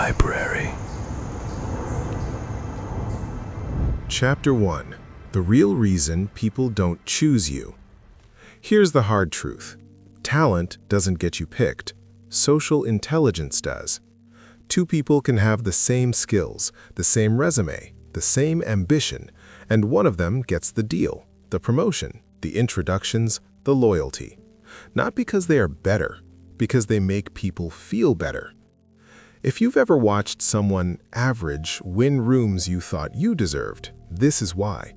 library. Chapter 1. The Real Reason People Don't Choose You. Here's the hard truth. Talent doesn't get you picked. Social intelligence does. Two people can have the same skills, the same resume, the same ambition, and one of them gets the deal, the promotion, the introductions, the loyalty. Not because they are better, because they make people feel better. If you've ever watched someone average win rooms you thought you deserved, this is why.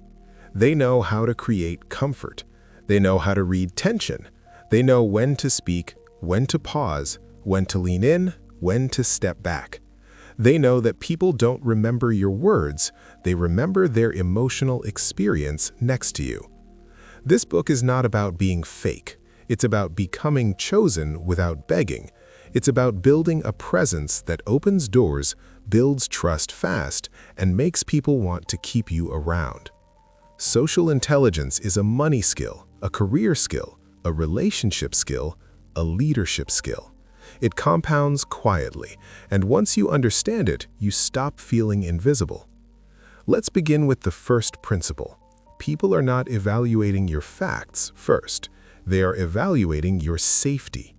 They know how to create comfort. They know how to read tension. They know when to speak, when to pause, when to lean in, when to step back. They know that people don't remember your words, they remember their emotional experience next to you. This book is not about being fake. It's about becoming chosen without begging. It's about building a presence that opens doors, builds trust fast, and makes people want to keep you around. Social intelligence is a money skill, a career skill, a relationship skill, a leadership skill. It compounds quietly, and once you understand it, you stop feeling invisible. Let's begin with the first principle. People are not evaluating your facts first. They are evaluating your safety.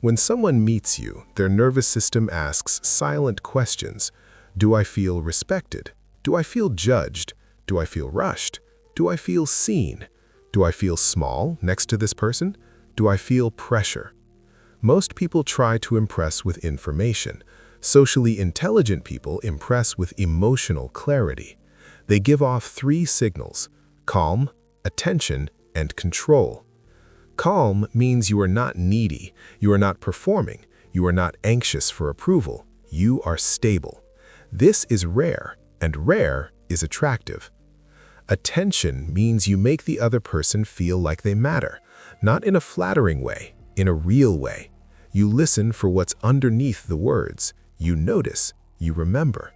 When someone meets you, their nervous system asks silent questions. Do I feel respected? Do I feel judged? Do I feel rushed? Do I feel seen? Do I feel small next to this person? Do I feel pressure? Most people try to impress with information. Socially intelligent people impress with emotional clarity. They give off three signals: calm, attention, and control. Calm means you are not needy, you are not performing, you are not anxious for approval, you are stable. This is rare, and rare is attractive. Attention means you make the other person feel like they matter, not in a flattering way, in a real way. You listen for what's underneath the words, you notice, you remember.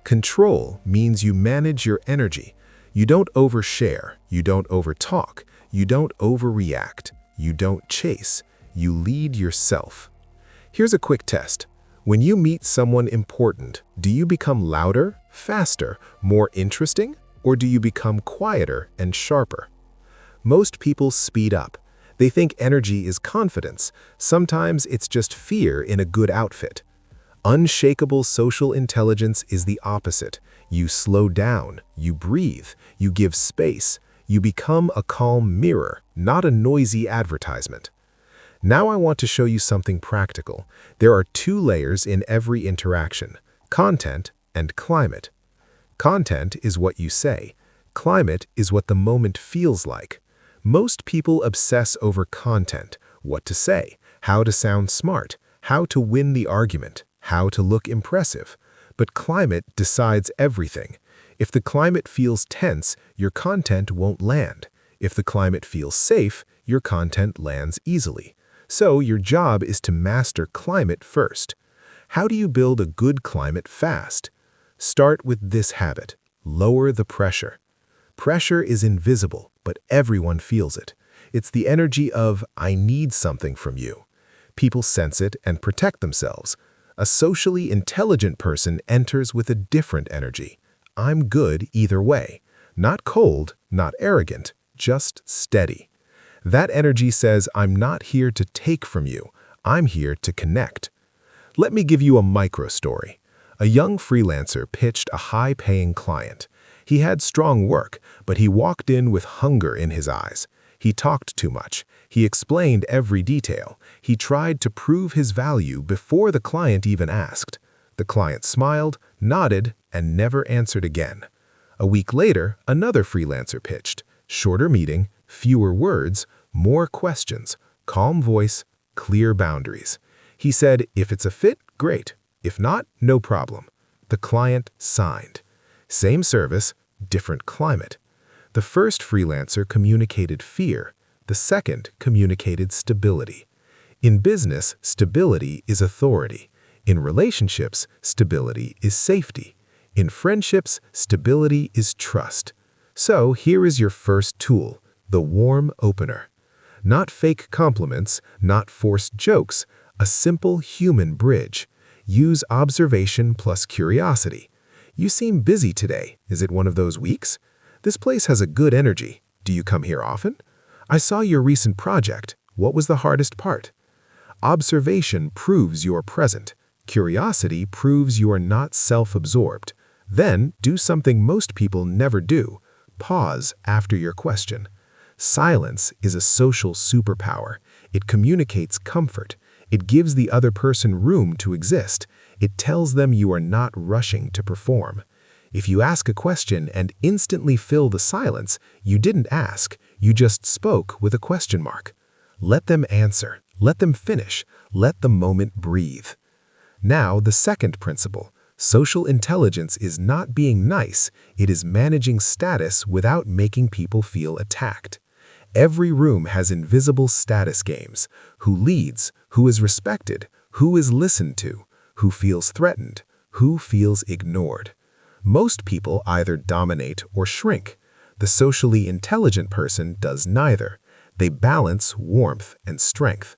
Control means you manage your energy. You don't overshare, you don't overtalk, you don't overreact, you don't chase, you lead yourself. Here's a quick test. When you meet someone important, do you become louder, faster, more interesting, or do you become quieter and sharper? Most people speed up. They think energy is confidence. Sometimes it's just fear in a good outfit. Unshakable social intelligence is the opposite. You slow down, you breathe, you give space, you become a calm mirror, not a noisy advertisement. Now I want to show you something practical. There are two layers in every interaction: content and climate. Content is what you say. Climate is what the moment feels like. Most people obsess over content: what to say, how to sound smart, how to win the argument, how to look impressive. But climate decides everything. If the climate feels tense, your content won't land. If the climate feels safe, your content lands easily. So your job is to master climate first. How do you build a good climate fast? Start with this habit: lower the pressure. Pressure is invisible, but everyone feels it. It's the energy of, I need something from you. People sense it and protect themselves. A socially intelligent person enters with a different energy. I'm good either way. Not cold, not arrogant, just steady. That energy says, I'm not here to take from you. I'm here to connect. Let me give you a micro story. A young freelancer pitched a high-paying client. He had strong work, but he walked in with hunger in his eyes. He talked too much. He explained every detail. He tried to prove his value before the client even asked. The client smiled, nodded, and never answered again. A week later, another freelancer pitched. Shorter meeting, fewer words, more questions, calm voice, clear boundaries. He said, if it's a fit, great. If not, no problem. The client signed. Same service, different climate. The first freelancer communicated fear. The second communicated stability. In business, stability is authority. In relationships, stability is safety. In friendships, stability is trust. So here is your first tool, the warm opener. Not fake compliments, not forced jokes, a simple human bridge. Use observation plus curiosity. You seem busy today. Is it one of those weeks? This place has a good energy. Do you come here often? I saw your recent project. What was the hardest part? Observation proves you're present. Curiosity proves you are not self-absorbed. Then, do something most people never do. Pause after your question. Silence is a social superpower. It communicates comfort. It gives the other person room to exist. It tells them you are not rushing to perform. If you ask a question and instantly fill the silence, you didn't ask, you just spoke with a question mark. Let them answer. Let them finish. Let the moment breathe. Now, the second principle. Social intelligence is not being nice, it is managing status without making people feel attacked. Every room has invisible status games. Who leads? Who is respected? Who is listened to? Who feels threatened? Who feels ignored? Most people either dominate or shrink. The socially intelligent person does neither. They balance warmth and strength.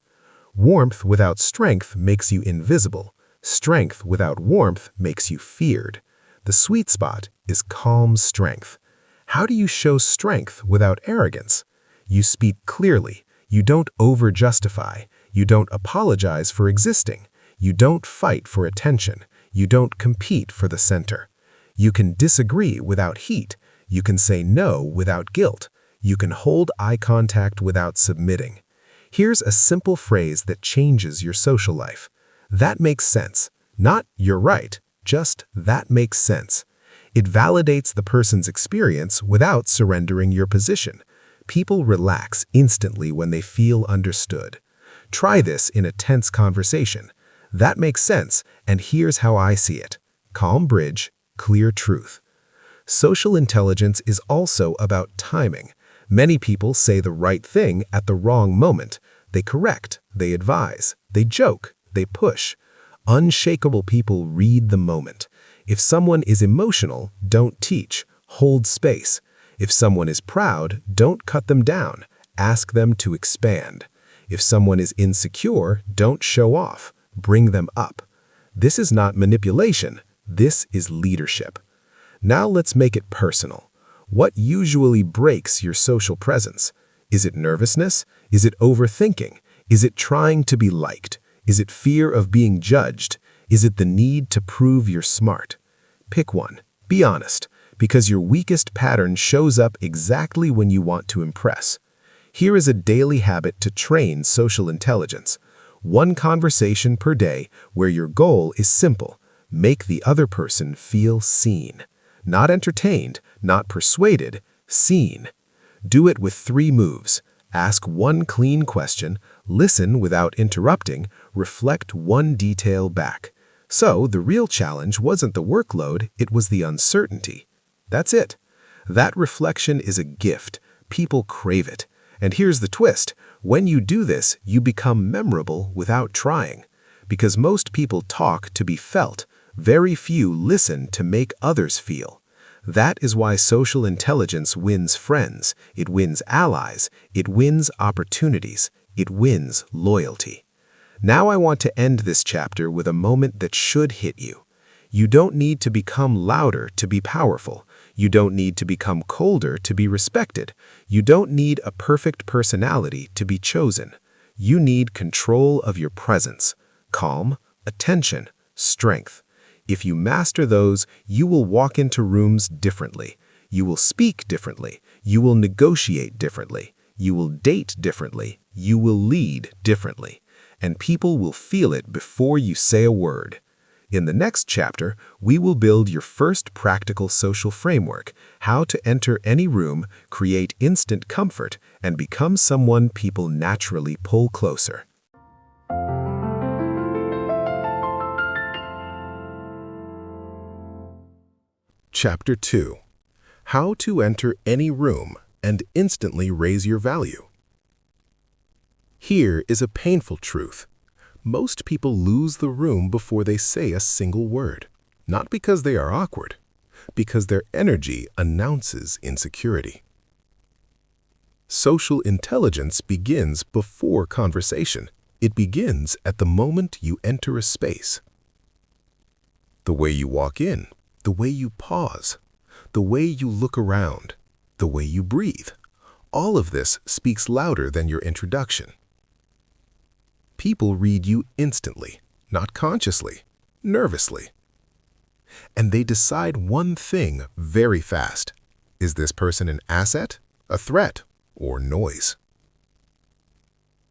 Warmth without strength makes you invisible. Strength without warmth makes you feared. The sweet spot is calm strength. How do you show strength without arrogance? You speak clearly. You don't over-justify. You don't apologize for existing. You don't fight for attention. You don't compete for the center. You can disagree without heat. You can say no without guilt. You can hold eye contact without submitting. Here's a simple phrase that changes your social life. That makes sense. Not you're right, just that makes sense. It validates the person's experience without surrendering your position. People relax instantly when they feel understood. Try this in a tense conversation. That makes sense, and here's how I see it. Calm bridge, clear truth. Social intelligence is also about timing. Many people say the right thing at the wrong moment. They correct, they advise, they joke, they push. Unshakable people read the moment. If someone is emotional, don't teach, hold space. If someone is proud, don't cut them down, ask them to expand. If someone is insecure, don't show off, bring them up. This is not manipulation, this is leadership. Now let's make it personal. What usually breaks your social presence? Is it nervousness? Is it overthinking? Is it trying to be liked? Is it fear of being judged? Is it the need to prove you're smart? Pick one. Be honest, because your weakest pattern shows up exactly when you want to impress. Here is a daily habit to train social intelligence. One conversation per day where your goal is simple. Make the other person feel seen. Not entertained, not persuaded, seen. Do it with 3 moves. Ask one clean question, listen without interrupting, reflect one detail back. So the real challenge wasn't the workload, it was the uncertainty. That's it. That reflection is a gift. People crave it. And here's the twist. When you do this, you become memorable without trying. Because most people talk to be felt. Very few listen to make others feel. That is why social intelligence wins friends, it wins allies, it wins opportunities, it wins loyalty. Now I want to end this chapter with a moment that should hit you. You don't need to become louder to be powerful. You don't need to become colder to be respected. You don't need a perfect personality to be chosen. You need control of your presence, calm, attention, strength. If you master those, you will walk into rooms differently. You will speak differently. You will negotiate differently. You will date differently. You will lead differently. And people will feel it before you say a word. In the next chapter, we will build your first practical social framework, how to enter any room, create instant comfort, and become someone people naturally pull closer. Chapter 2. How to enter any room and instantly raise your value. Here is a painful truth. Most people lose the room before they say a single word. Not because they are awkward, because their energy announces insecurity. Social intelligence begins before conversation. It begins at the moment you enter a space. The way you walk in, the way you pause, the way you look around, the way you breathe. All of this speaks louder than your introduction. People read you instantly, not consciously, nervously. And they decide one thing very fast. Is this person an asset, a threat, or noise?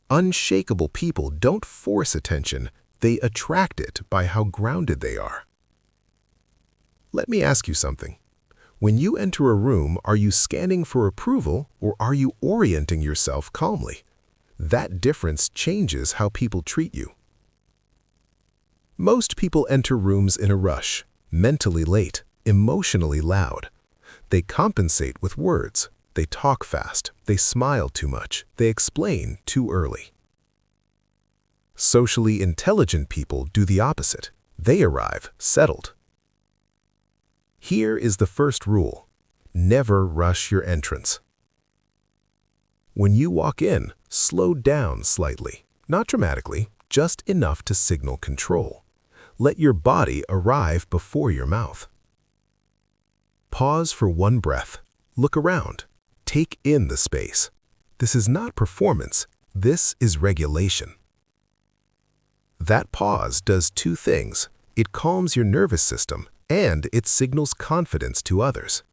Unshakable people don't force attention, they attract it by how grounded they are. Let me ask you something. When you enter a room, are you scanning for approval or are you orienting yourself calmly? That difference changes how people treat you. Most people enter rooms in a rush, mentally late, emotionally loud. They compensate with words. They talk fast. They smile too much. They explain too early. Socially intelligent people do the opposite. They arrive settled. Here is the first rule. Never rush your entrance. When you walk in, slow down slightly. Not dramatically, just enough to signal control. Let your body arrive before your mouth. Pause for one breath. Look around. Take in the space. This is not performance. This is regulation. That pause does two things. It calms your nervous system and it signals confidence to others.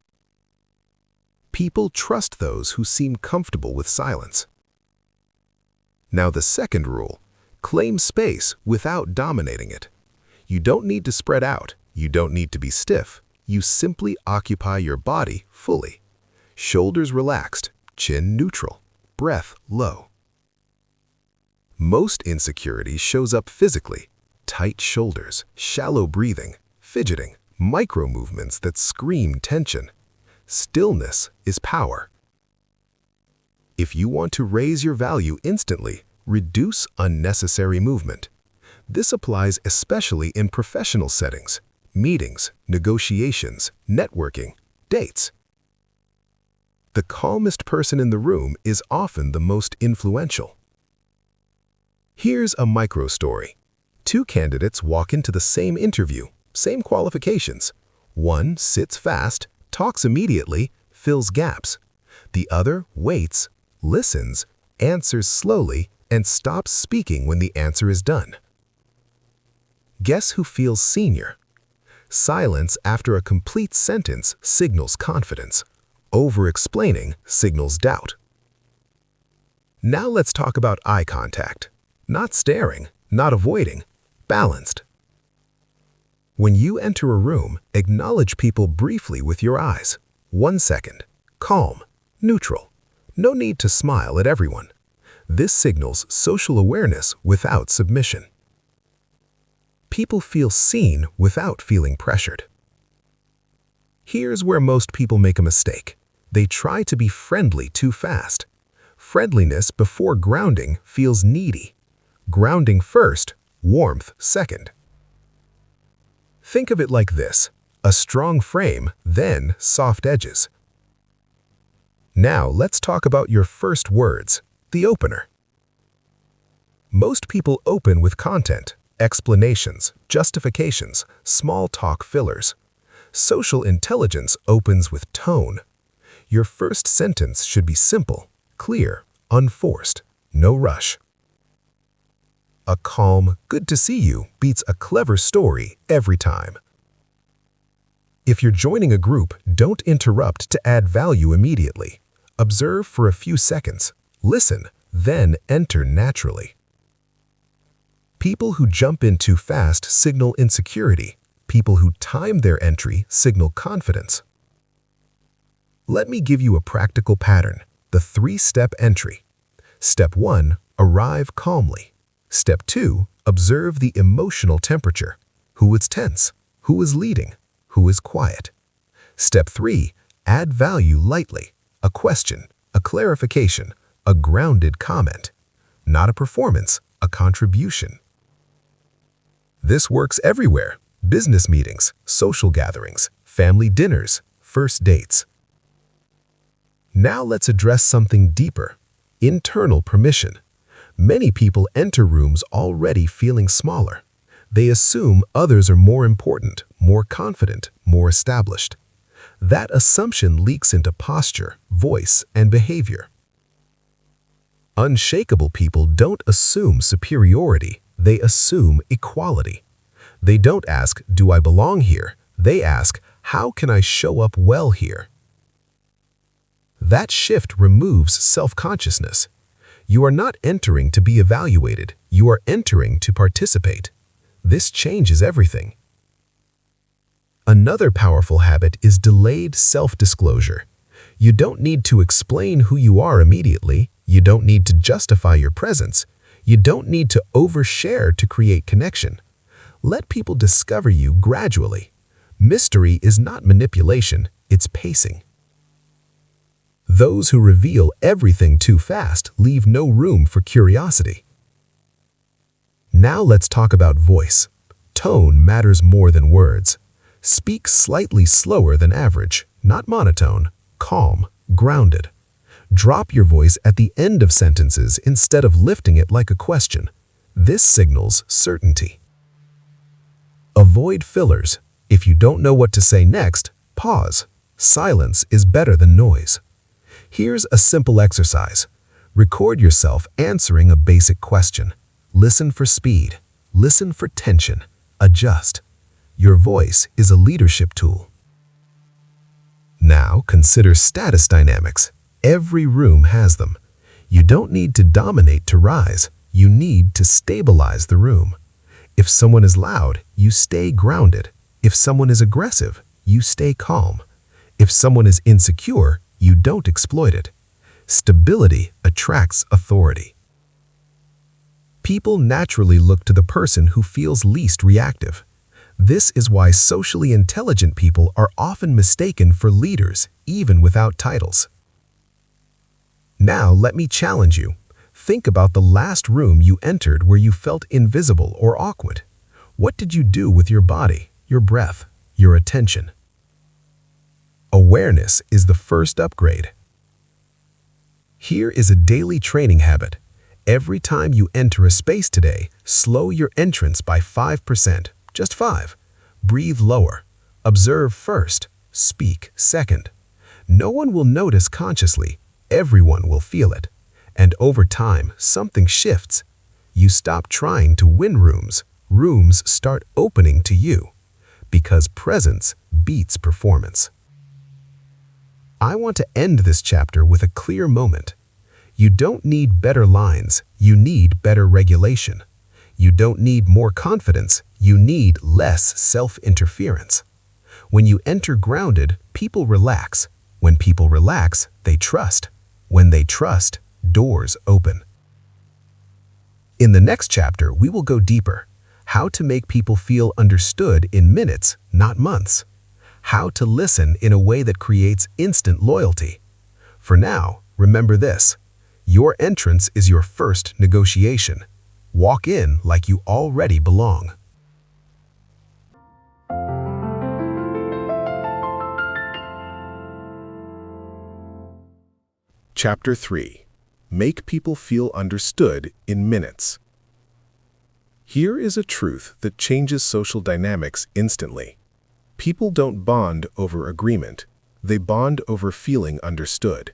People trust those who seem comfortable with silence. Now the second rule, claim space without dominating it. You don't need to spread out. You don't need to be stiff. You simply occupy your body fully. Shoulders relaxed, chin neutral, breath low. Most insecurity shows up physically. Tight shoulders, shallow breathing, fidgeting, micro movements that scream tension. Stillness is power. If you want to raise your value instantly, reduce unnecessary movement. This applies especially in professional settings, meetings, negotiations, networking, dates. The calmest person in the room is often the most influential. Here's a micro story. Two candidates walk into the same interview, same qualifications. One sits fast, talks immediately, fills gaps. The other waits, listens, answers slowly, and stops speaking when the answer is done. Guess who feels senior? Silence after a complete sentence signals confidence. Over-explaining signals doubt. Now let's talk about eye contact. Not staring, not avoiding, balanced. When you enter a room, acknowledge people briefly with your eyes. 1 second. Calm, neutral. No need to smile at everyone. This signals social awareness without submission. People feel seen without feeling pressured. Here's where most people make a mistake. They try to be friendly too fast. Friendliness before grounding feels needy. Grounding first, warmth second. Think of it like this: a strong frame, then soft edges. Now let's talk about your first words, the opener. Most people open with content, explanations, justifications, small talk fillers. Social intelligence opens with tone. Your first sentence should be simple, clear, unforced, no rush. A calm, "good to see you" beats a clever story every time. If you're joining a group, don't interrupt to add value immediately. Observe for a few seconds, listen, then enter naturally. People who jump in too fast signal insecurity. People who time their entry signal confidence. Let me give you a practical pattern, the 3-step entry. Step 1, arrive calmly. Step 2, observe the emotional temperature. Who is tense? Who is leading? Who is quiet? Step 3, add value lightly. A question, a clarification, a grounded comment. Not a performance, a contribution. This works everywhere: business meetings, social gatherings, family dinners, first dates. Now let's address something deeper: internal permission. Many people enter rooms already feeling smaller. They assume others are more important, more confident, more established. That assumption leaks into posture, voice, and behavior. Unshakable people don't assume superiority, they assume equality. They don't ask, "Do I belong here?" They ask, "How can I show up well here?" That shift removes self-consciousness. You are not entering to be evaluated, you are entering to participate. This changes everything. Another powerful habit is delayed self-disclosure. You don't need to explain who you are immediately. You don't need to justify your presence. You don't need to overshare to create connection. Let people discover you gradually. Mystery is not manipulation, it's pacing. Those who reveal everything too fast leave no room for curiosity. Now let's talk about voice. Tone matters more than words. Speak slightly slower than average, not monotone, calm, grounded. Drop your voice at the end of sentences instead of lifting it like a question. This signals certainty. Avoid fillers. If you don't know what to say next, pause. Silence is better than noise. Here's a simple exercise. Record yourself answering a basic question. Listen for speed. Listen for tension. Adjust. Your voice is a leadership tool. Now consider status dynamics. Every room has them. You don't need to dominate to rise. You need to stabilize the room. If someone is loud, you stay grounded. If someone is aggressive, you stay calm. If someone is insecure, you don't exploit it. Stability attracts authority. People naturally look to the person who feels least reactive. This is why socially intelligent people are often mistaken for leaders, even without titles. Now let me challenge you. Think about the last room you entered where you felt invisible or awkward. What did you do with your body, your breath, your attention? Awareness is the first upgrade. Here is a daily training habit. Every time you enter a space today, slow your entrance by 5%, just 5. Breathe lower. Observe first. Speak second. No one will notice consciously. Everyone will feel it. And over time, something shifts. You stop trying to win rooms. Rooms start opening to you. Because presence beats performance. I want to end this chapter with a clear moment. You don't need better lines, you need better regulation. You don't need more confidence, you need less self-interference. When you enter grounded, people relax. When people relax, they trust. When they trust, doors open. In the next chapter, we will go deeper. How to make people feel understood in minutes, not months. How to listen in a way that creates instant loyalty. For now, remember this. Your entrance is your first negotiation. Walk in like you already belong. Chapter 3. Make people feel understood in minutes. Here is a truth that changes social dynamics instantly. People don't bond over agreement. They bond over feeling understood.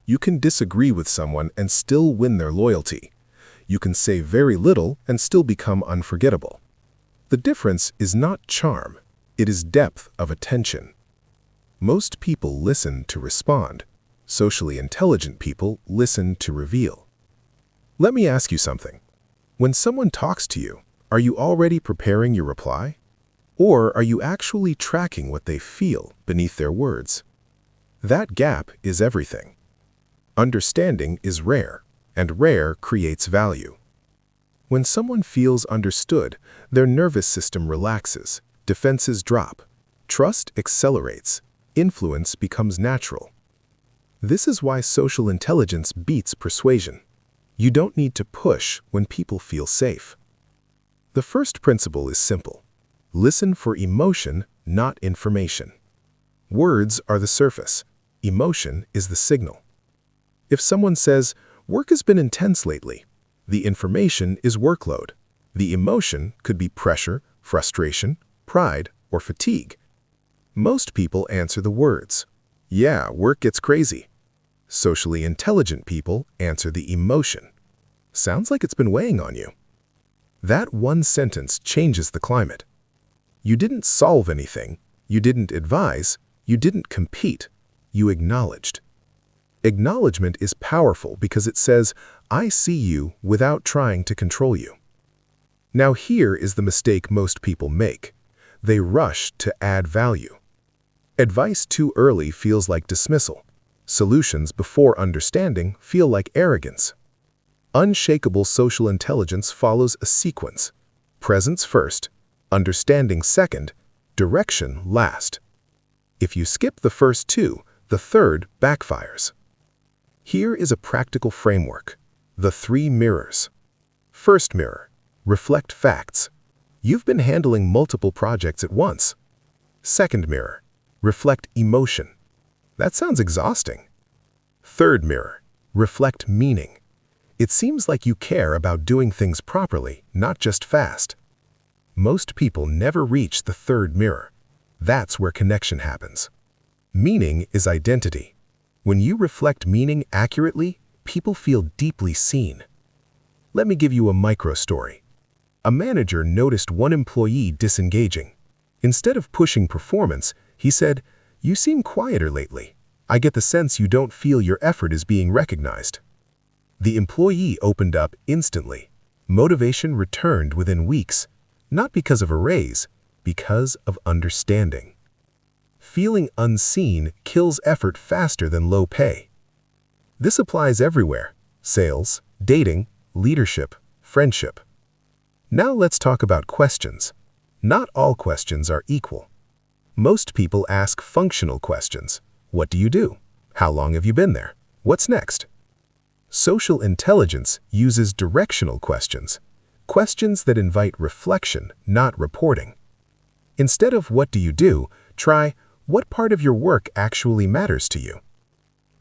You can disagree with someone and still win their loyalty. You can say very little and still become unforgettable. The difference is not charm. It is depth of attention. Most people listen to respond. Socially intelligent people listen to reveal. Let me ask you something. When someone talks to you, are you already preparing your reply? Or are you actually tracking what they feel beneath their words? That gap is everything. Understanding is rare, and rare creates value. When someone feels understood, their nervous system relaxes, defenses drop, trust accelerates, influence becomes natural. This is why social intelligence beats persuasion. You don't need to push when people feel safe. The first principle is simple. Listen for emotion, not information. Words are the surface. Emotion is the signal. If someone says, "Work has been intense lately," the information is workload. The emotion could be pressure, frustration, pride, or fatigue. Most people answer the words, "Yeah, work gets crazy." Socially intelligent people answer the emotion. "Sounds like it's been weighing on you." That one sentence changes the climate. You didn't solve anything, you didn't advise, you didn't compete, you acknowledged. Acknowledgement is powerful because it says, "I see you," without trying to control you. Now here is the mistake most people make. They rush to add value. Advice too early feels like dismissal. Solutions before understanding feel like arrogance. Unshakable social intelligence follows a sequence. Presence first, understanding second, direction last. If you skip the first two, the third backfires. Here is a practical framework. The 3 mirrors. First mirror. Reflect facts. You've been handling multiple projects at once. Second mirror. Reflect emotion. That sounds exhausting. Third mirror. Reflect meaning. It seems like you care about doing things properly, not just fast. Most people never reach the third mirror. That's where connection happens. Meaning is identity. When you reflect meaning accurately, people feel deeply seen. Let me give you a micro story. A manager noticed one employee disengaging. Instead of pushing performance, he said, "You seem quieter lately. I get the sense you don't feel your effort is being recognized." The employee opened up instantly. Motivation returned within weeks, not because of a raise, because of understanding. Feeling unseen kills effort faster than low pay. This applies everywhere: sales, dating, leadership, friendship. Now let's talk about questions. Not all questions are equal. Most people ask functional questions. What do you do? How long have you been there? What's next? Social intelligence uses directional questions, questions that invite reflection, not reporting. Instead of "what do you do?" try "what part of your work actually matters to you?"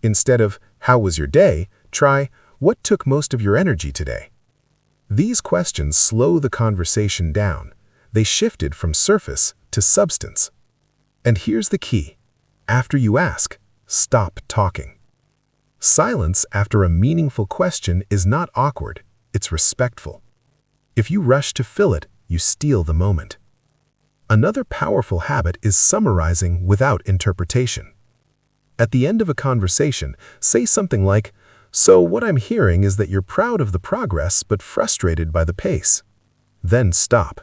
Instead of "how was your day?" try "what took most of your energy today?" These questions slow the conversation down. They shifted from surface to substance. And here's the key. After you ask, stop talking. Silence after a meaningful question is not awkward, it's respectful. If you rush to fill it, you steal the moment. Another powerful habit is summarizing without interpretation. At the end of a conversation, say something like, "So what I'm hearing is that you're proud of the progress but frustrated by the pace." Then stop.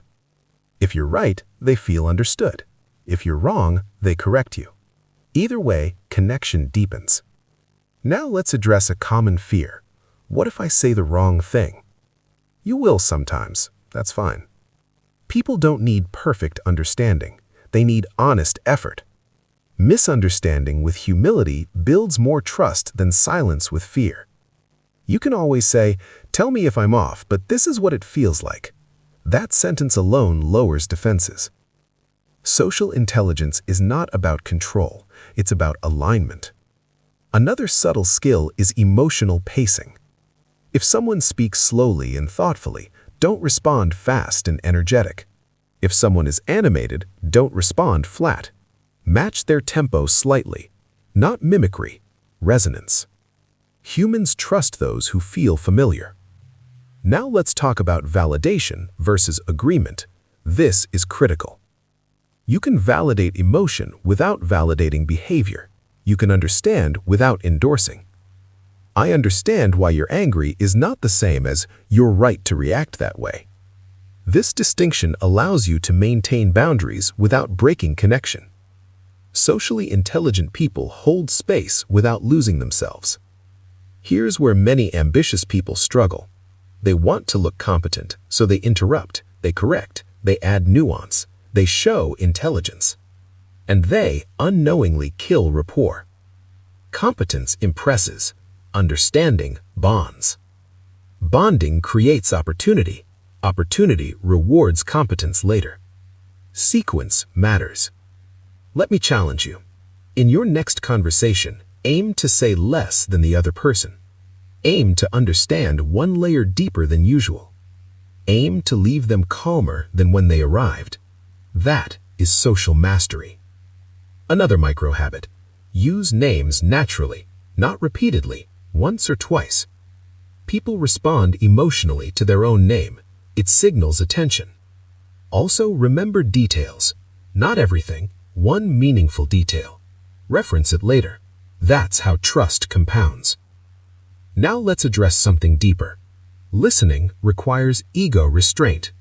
If you're right, they feel understood. If you're wrong, they correct you. Either way, connection deepens. Now let's address a common fear. What if I say the wrong thing? You will sometimes. That's fine. People don't need perfect understanding. They need honest effort. Misunderstanding with humility builds more trust than silence with fear. You can always say, "Tell me if I'm off, but this is what it feels like." That sentence alone lowers defenses. Social intelligence is not about control, it's about alignment. Another subtle skill is emotional pacing. If someone speaks slowly and thoughtfully, don't respond fast and energetic. If someone is animated, don't respond flat. Match their tempo slightly, not mimicry, resonance. Humans trust those who feel familiar. Now let's talk about validation versus agreement. This is critical. You can validate emotion without validating behavior. You can understand without endorsing. "I understand why you're angry" is not the same as "you're right to react that way." This distinction allows you to maintain boundaries without breaking connection. Socially intelligent people hold space without losing themselves. Here's where many ambitious people struggle. They want to look competent, so they interrupt, they correct, they add nuance, they show intelligence. And they unknowingly kill rapport. Competence impresses, understanding bonds. Bonding creates opportunity. Opportunity rewards competence later. Sequence matters. Let me challenge you. In your next conversation, aim to say less than the other person. Aim to understand one layer deeper than usual. Aim to leave them calmer than when they arrived. That is social mastery. Another micro habit. Use names naturally, not repeatedly, once or twice. People respond emotionally to their own name. It signals attention. Also, remember details. Not everything, one meaningful detail. Reference it later. That's how trust compounds. Now let's address something deeper. Listening requires ego restraint.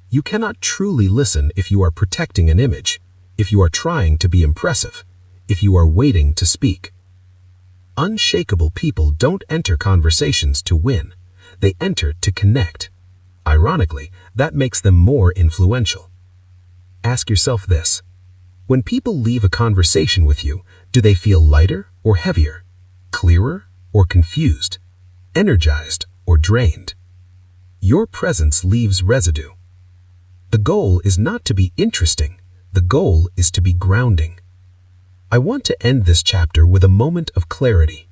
You cannot truly listen if you are protecting an image, if you are trying to be impressive, if you are waiting to speak. Unshakable people don't enter conversations to win. They enter to connect. Ironically, that makes them more influential. Ask yourself this. When people leave a conversation with you, do they feel lighter or heavier? Clearer or confused? Energized or drained? Your presence leaves residue. The goal is not to be interesting. The goal is to be grounding. I want to end this chapter with a moment of clarity.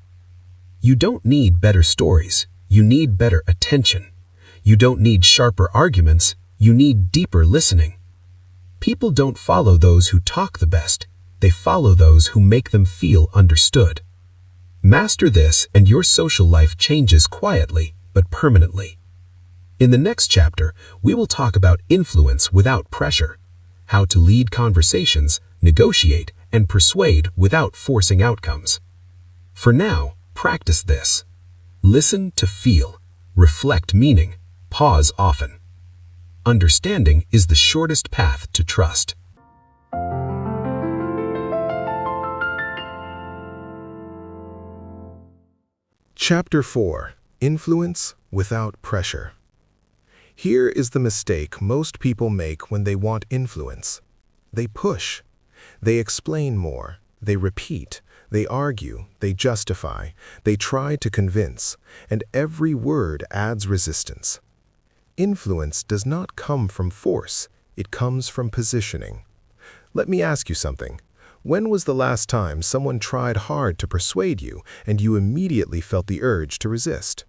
You don't need better stories. You need better attention. You don't need sharper arguments. You need deeper listening. People don't follow those who talk the best. They follow those who make them feel understood. Master this and your social life changes quietly but permanently. In the next chapter, we will talk about influence without pressure, how to lead conversations, negotiate, and persuade without forcing outcomes. For now, practice this. Listen to feel, reflect meaning, pause often. Understanding is the shortest path to trust. Chapter 4. Influence without pressure. Here is the mistake most people make when they want influence. They push. They explain more. They repeat. They argue. They justify. They try to convince. And every word adds resistance. Influence does not come from force. It comes from positioning. Let me ask you something. When was the last time someone tried hard to persuade you and you immediately felt the urge to resist?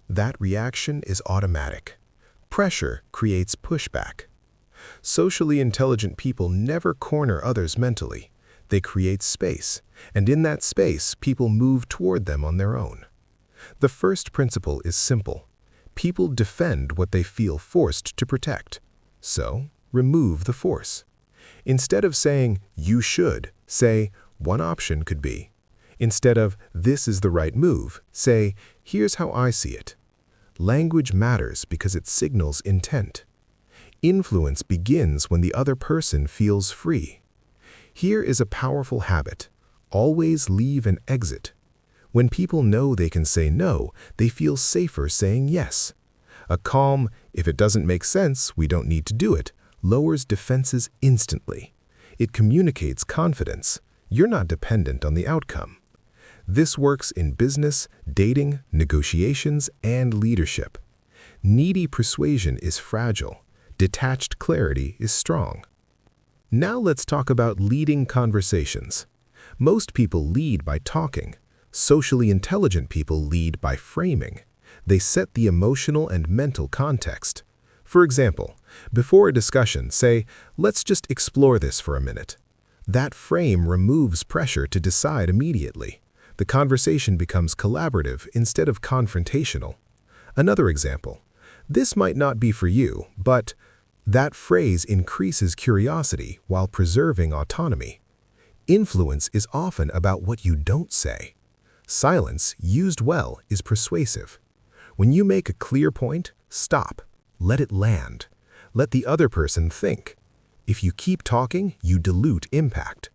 That reaction is automatic. Pressure creates pushback. Socially intelligent people never corner others mentally. They create space, and in that space, people move toward them on their own. The first principle is simple. People defend what they feel forced to protect. So, remove the force. Instead of saying, "you should," say, "one option could be." Instead of, "this is the right move," say, "here's how I see it." Language matters because it signals intent. Influence begins when the other person feels free. Here is a powerful habit. Always leave an exit. When people know they can say no, they feel safer saying yes. A calm, "if it doesn't make sense, we don't need to do it," lowers defenses instantly. It communicates confidence. You're not dependent on the outcome. This works in business, dating, negotiations, and leadership. Needy persuasion is fragile. Detached clarity is strong. Now let's talk about leading conversations. Most people lead by talking. Socially intelligent people lead by framing. They set the emotional and mental context. For example, before a discussion, say, "let's just explore this for a minute." That frame removes pressure to decide immediately. The conversation becomes collaborative instead of confrontational. Another example. "This might not be for you, but..." That phrase increases curiosity while preserving autonomy. Influence is often about what you don't say. Silence, used well, is persuasive. When you make a clear point, stop. Let it land. Let the other person think. If you keep talking, you dilute impact.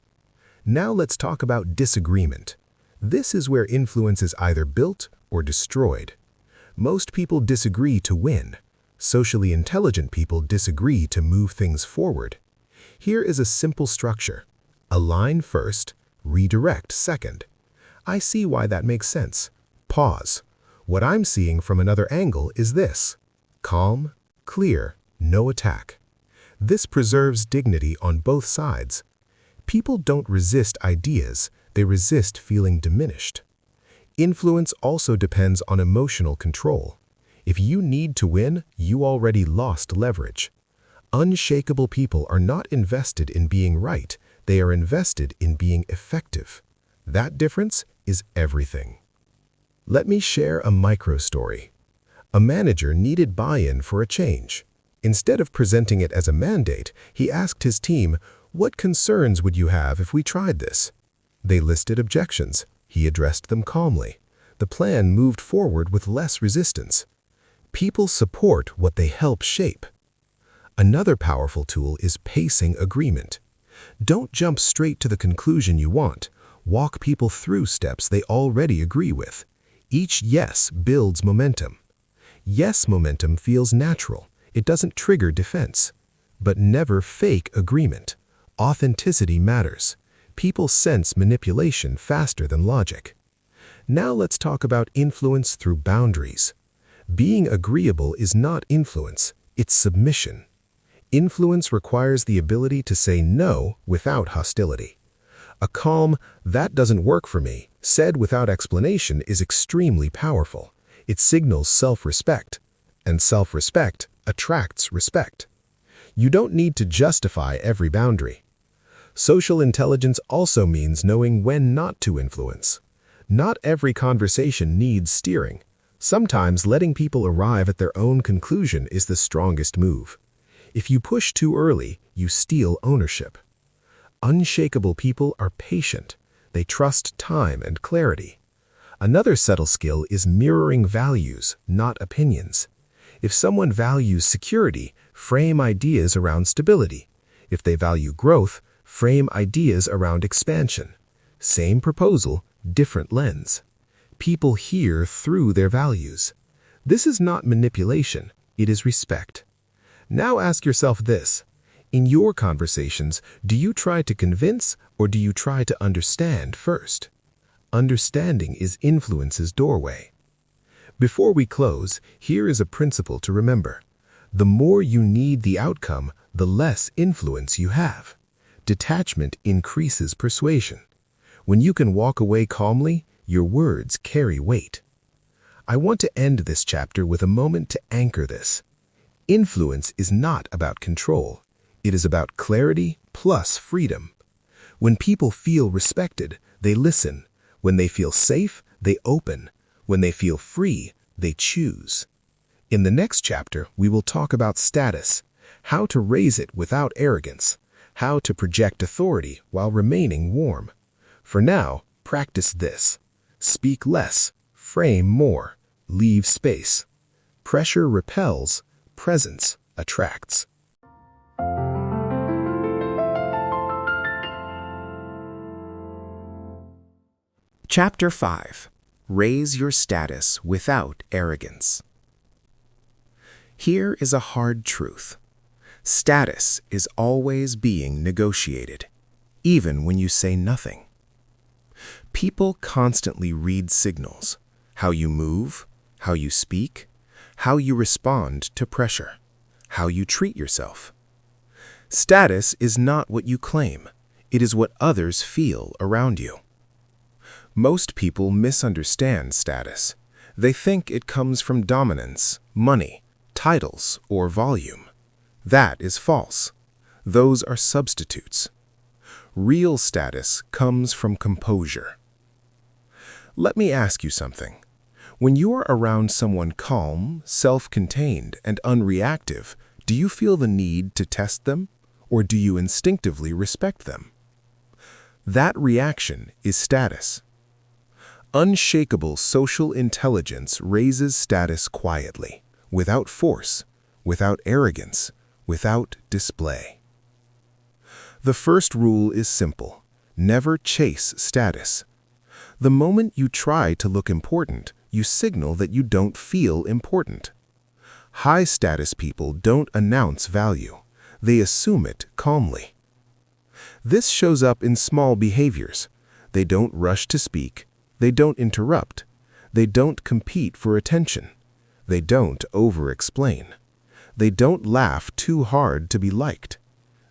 Now let's talk about disagreement. This is where influence is either built or destroyed. Most people disagree to win. Socially intelligent people disagree to move things forward. Here is a simple structure. Align first, redirect second. I see why that makes sense. Pause. What I'm seeing from another angle is this. Calm, clear, no attack. This preserves dignity on both sides. People don't resist ideas, they resist feeling diminished. Influence also depends on emotional control. If you need to win, you already lost leverage. Unshakable people are not invested in being right, they are invested in being effective. That difference is everything. Let me share a micro story. A manager needed buy-in for a change. Instead of presenting it as a mandate, he asked his team, "What concerns would you have if we tried this?" They listed objections. He addressed them calmly. The plan moved forward with less resistance. People support what they help shape. Another powerful tool is pacing agreement. Don't jump straight to the conclusion you want. Walk people through steps they already agree with. Each yes builds momentum. Yes momentum feels natural. It doesn't trigger defense. But never fake agreement. Authenticity matters. People sense manipulation faster than logic. Now let's talk about influence through boundaries. Being agreeable is not influence, it's submission. Influence requires the ability to say no without hostility. A calm, "that doesn't work for me," said without explanation is extremely powerful. It signals self-respect, and self-respect attracts respect. You don't need to justify every boundary. Social intelligence also means knowing when not to influence. Not every conversation needs steering. Sometimes letting people arrive at their own conclusion is the strongest move. If you push too early, you steal ownership. Unshakable people are patient. They trust time and clarity. Another subtle skill is mirroring values, not opinions. If someone values security, frame ideas around stability. If they value growth, frame ideas around expansion. Same proposal, different lens. People hear through their values. This is not manipulation, it is respect. Now ask yourself this. In your conversations, do you try to convince or do you try to understand first? Understanding is influence's doorway. Before we close, here is a principle to remember. The more you need the outcome, the less influence you have. Detachment increases persuasion. When you can walk away calmly, your words carry weight. I want to end this chapter with a moment to anchor this. Influence is not about control. It is about clarity plus freedom. When people feel respected, they listen. When they feel safe, they open. When they feel free, they choose. In the next chapter, we will talk about status, how to raise it without arrogance, how to project authority while remaining warm. For now, practice this. Speak less, frame more, leave space. Pressure repels, presence attracts. Chapter 5. Raise your status without arrogance. Here is a hard truth. Status is always being negotiated, even when you say nothing. People constantly read signals, how you move, how you speak, how you respond to pressure, how you treat yourself. Status is not what you claim, it is what others feel around you. Most people misunderstand status. They think it comes from dominance, money, titles, or volume. That is false. Those are substitutes. Real status comes from composure. Let me ask you something. When you are around someone calm, self-contained, and unreactive, do you feel the need to test them, or do you instinctively respect them? That reaction is status. Unshakable social intelligence raises status quietly, without force, without arrogance, without display. The first rule is simple. Never chase status. The moment you try to look important, you signal that you don't feel important. High-status people don't announce value. They assume it calmly. This shows up in small behaviors. They don't rush to speak. They don't interrupt. They don't compete for attention. They don't over-explain. They don't laugh too hard to be liked.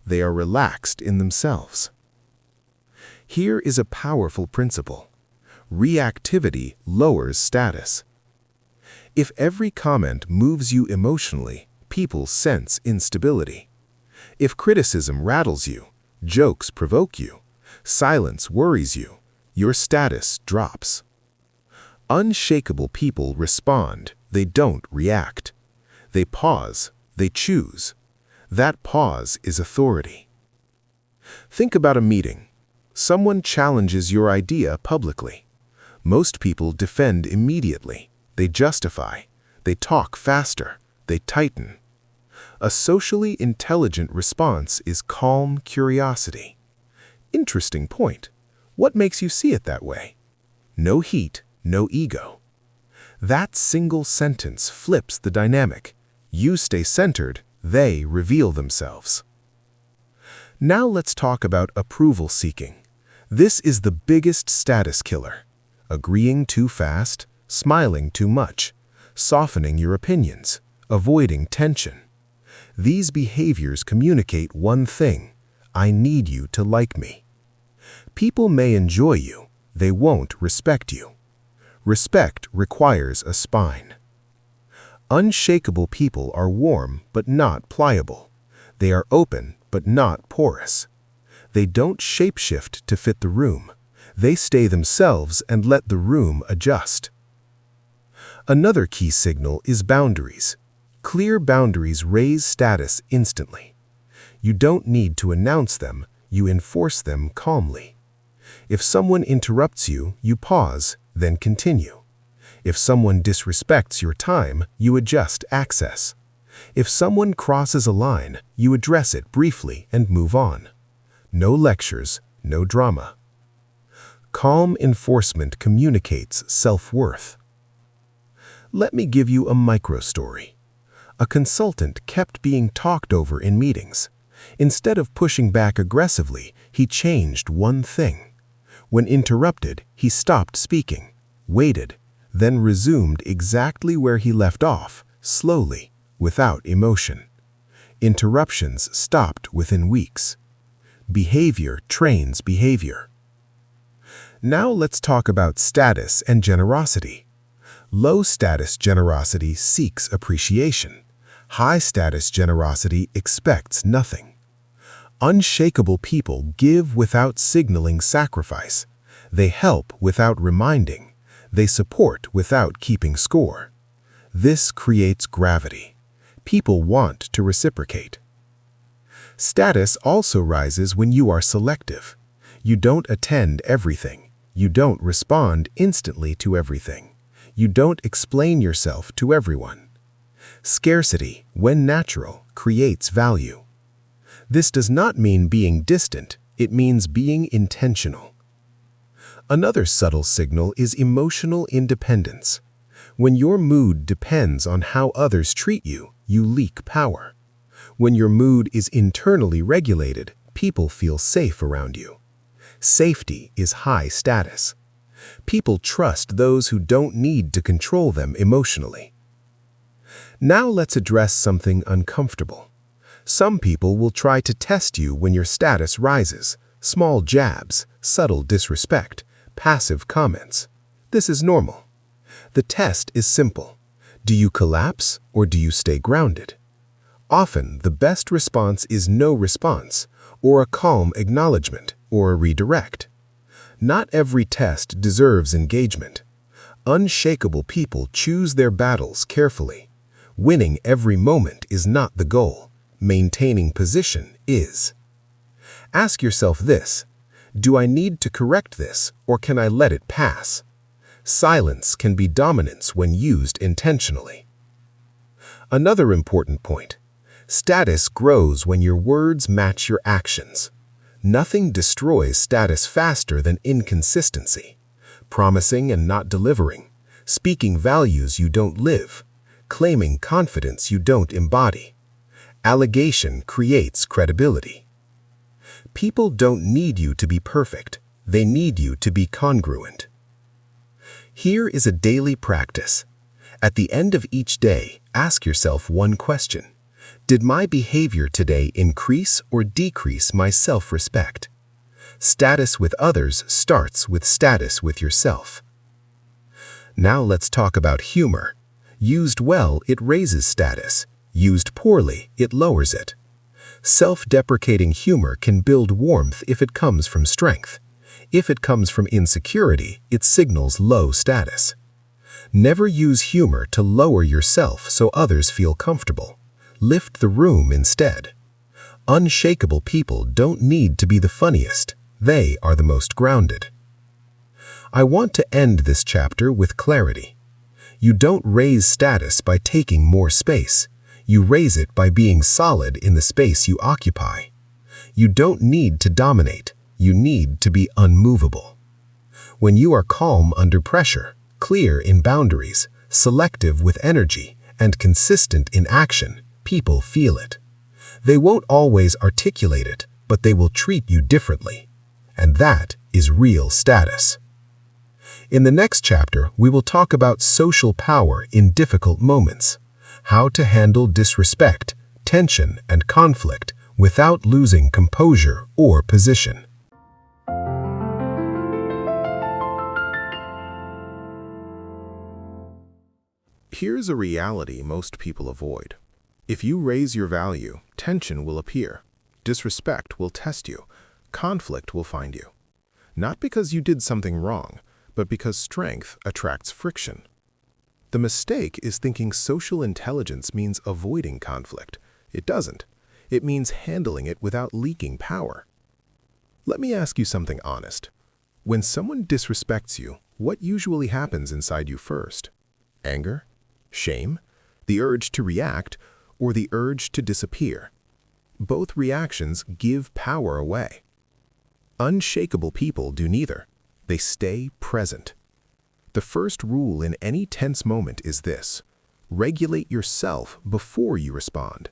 They are relaxed in themselves. Here is a powerful principle. Reactivity lowers status. If every comment moves you emotionally, people sense instability. If criticism rattles you, jokes provoke you, silence worries you, your status drops. Unshakable people respond, they don't react. They pause, they choose. That pause is authority. Think about a meeting. Someone challenges your idea publicly. Most people defend immediately. They justify. They talk faster. They tighten. A socially intelligent response is calm curiosity. Interesting point. What makes you see it that way? No heat, no ego. That single sentence flips the dynamic. You stay centered, they reveal themselves. Now let's talk about approval seeking. This is the biggest status killer. Agreeing too fast, smiling too much, softening your opinions, avoiding tension. These behaviors communicate one thing: I need you to like me. People may enjoy you, they won't respect you. Respect requires a spine. Unshakable people are warm but not pliable. They are open but not porous. They don't shapeshift to fit the room. They stay themselves and let the room adjust. Another key signal is boundaries. Clear boundaries raise status instantly. You don't need to announce them, you enforce them calmly. If someone interrupts you, you pause, then continue. If someone disrespects your time, you adjust access. If someone crosses a line, you address it briefly and move on. No lectures, no drama. Calm enforcement communicates self-worth. Let me give you a micro-story. A consultant kept being talked over in meetings. Instead of pushing back aggressively, he changed one thing. When interrupted, he stopped speaking, waited, then resumed exactly where he left off, slowly, without emotion. Interruptions stopped within weeks. Behavior trains behavior. Now let's talk about status and generosity. Low-status generosity seeks appreciation. High-status generosity expects nothing. Unshakable people give without signaling sacrifice. They help without reminding. They support without keeping score. This creates gravity. People want to reciprocate. Status also rises when you are selective. You don't attend everything. You don't respond instantly to everything. You don't explain yourself to everyone. Scarcity, when natural, creates value. This does not mean being distant, it means being intentional. Another subtle signal is emotional independence. When your mood depends on how others treat you, you leak power. When your mood is internally regulated, people feel safe around you. Safety is high status. People trust those who don't need to control them emotionally. Now let's address something uncomfortable. Some people will try to test you when your status rises. Small jabs, subtle disrespect, passive comments. This is normal. The test is simple. Do you collapse or do you stay grounded? Often, the best response is no response, or a calm acknowledgement, or a redirect. Not every test deserves engagement. Unshakable people choose their battles carefully. Winning every moment is not the goal. Maintaining position is. Ask yourself this: do I need to correct this, or can I let it pass? Silence can be dominance when used intentionally. Another important point: status grows when your words match your actions. Nothing destroys status faster than inconsistency. Promising and not delivering, speaking values you don't live, claiming confidence you don't embody. Allegation creates credibility. People don't need you to be perfect. They need you to be congruent. Here is a daily practice. At the end of each day, ask yourself one question. Did my behavior today increase or decrease my self-respect? Status with others starts with status with yourself. Now let's talk about humor. Used well, it raises status. Used poorly, it lowers it. Self-deprecating humor can build warmth if it comes from strength. If it comes from insecurity, it signals low status. Never use humor to lower yourself so others feel comfortable. Lift the room instead. Unshakable people don't need to be the funniest. They are the most grounded. I want to end this chapter with clarity. You don't raise status by taking more space. You raise it by being solid in the space you occupy. You don't need to dominate. You need to be unmovable. When you are calm under pressure, clear in boundaries, selective with energy, and consistent in action, people feel it. They won't always articulate it, but they will treat you differently. And that is real status. In the next chapter, we will talk about social power in difficult moments, how to handle disrespect, tension, and conflict without losing composure or position. Here's a reality most people avoid. If you raise your value, tension will appear. Disrespect will test you. Conflict will find you. Not because you did something wrong, but because strength attracts friction. The mistake is thinking social intelligence means avoiding conflict. It doesn't. It means handling it without leaking power. Let me ask you something honest. When someone disrespects you, what usually happens inside you first? Anger? Shame? The urge to react? Or the urge to disappear? Both reactions give power away. Unshakable people do neither. They stay present. The first rule in any tense moment is this: regulate yourself before you respond.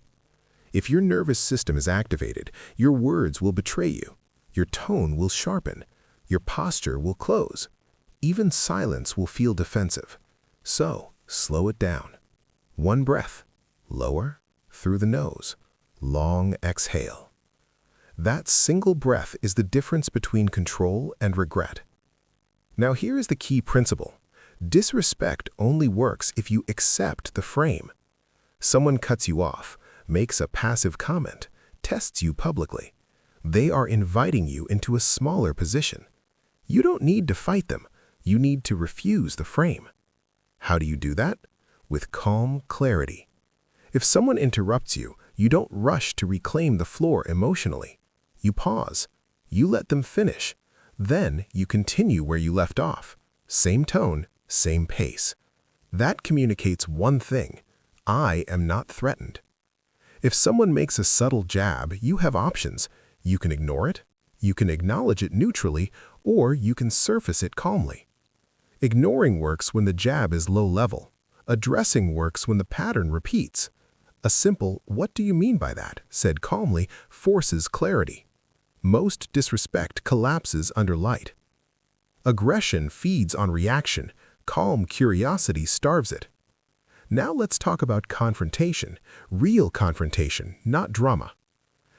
If your nervous system is activated, your words will betray you. Your tone will sharpen. Your posture will close. Even silence will feel defensive. So, slow it down. One breath. Lower, through the nose. Long exhale. That single breath is the difference between control and regret. Now here is the key principle. Disrespect only works if you accept the frame. Someone cuts you off, makes a passive comment, tests you publicly. They are inviting you into a smaller position. You don't need to fight them. You need to refuse the frame. How do you do that? With calm clarity. If someone interrupts you, you don't rush to reclaim the floor emotionally. You pause. You let them finish. Then you continue where you left off. Same tone, same pace. That communicates one thing: I am not threatened. If someone makes a subtle jab, you have options. You can ignore it, you can acknowledge it neutrally, or you can surface it calmly. Ignoring works when the jab is low level. Addressing works when the pattern repeats. A simple "What do you mean by that?" said calmly forces clarity. Most disrespect collapses under light. Aggression feeds on reaction. Calm curiosity starves it. Now let's talk about confrontation. Real confrontation, not drama.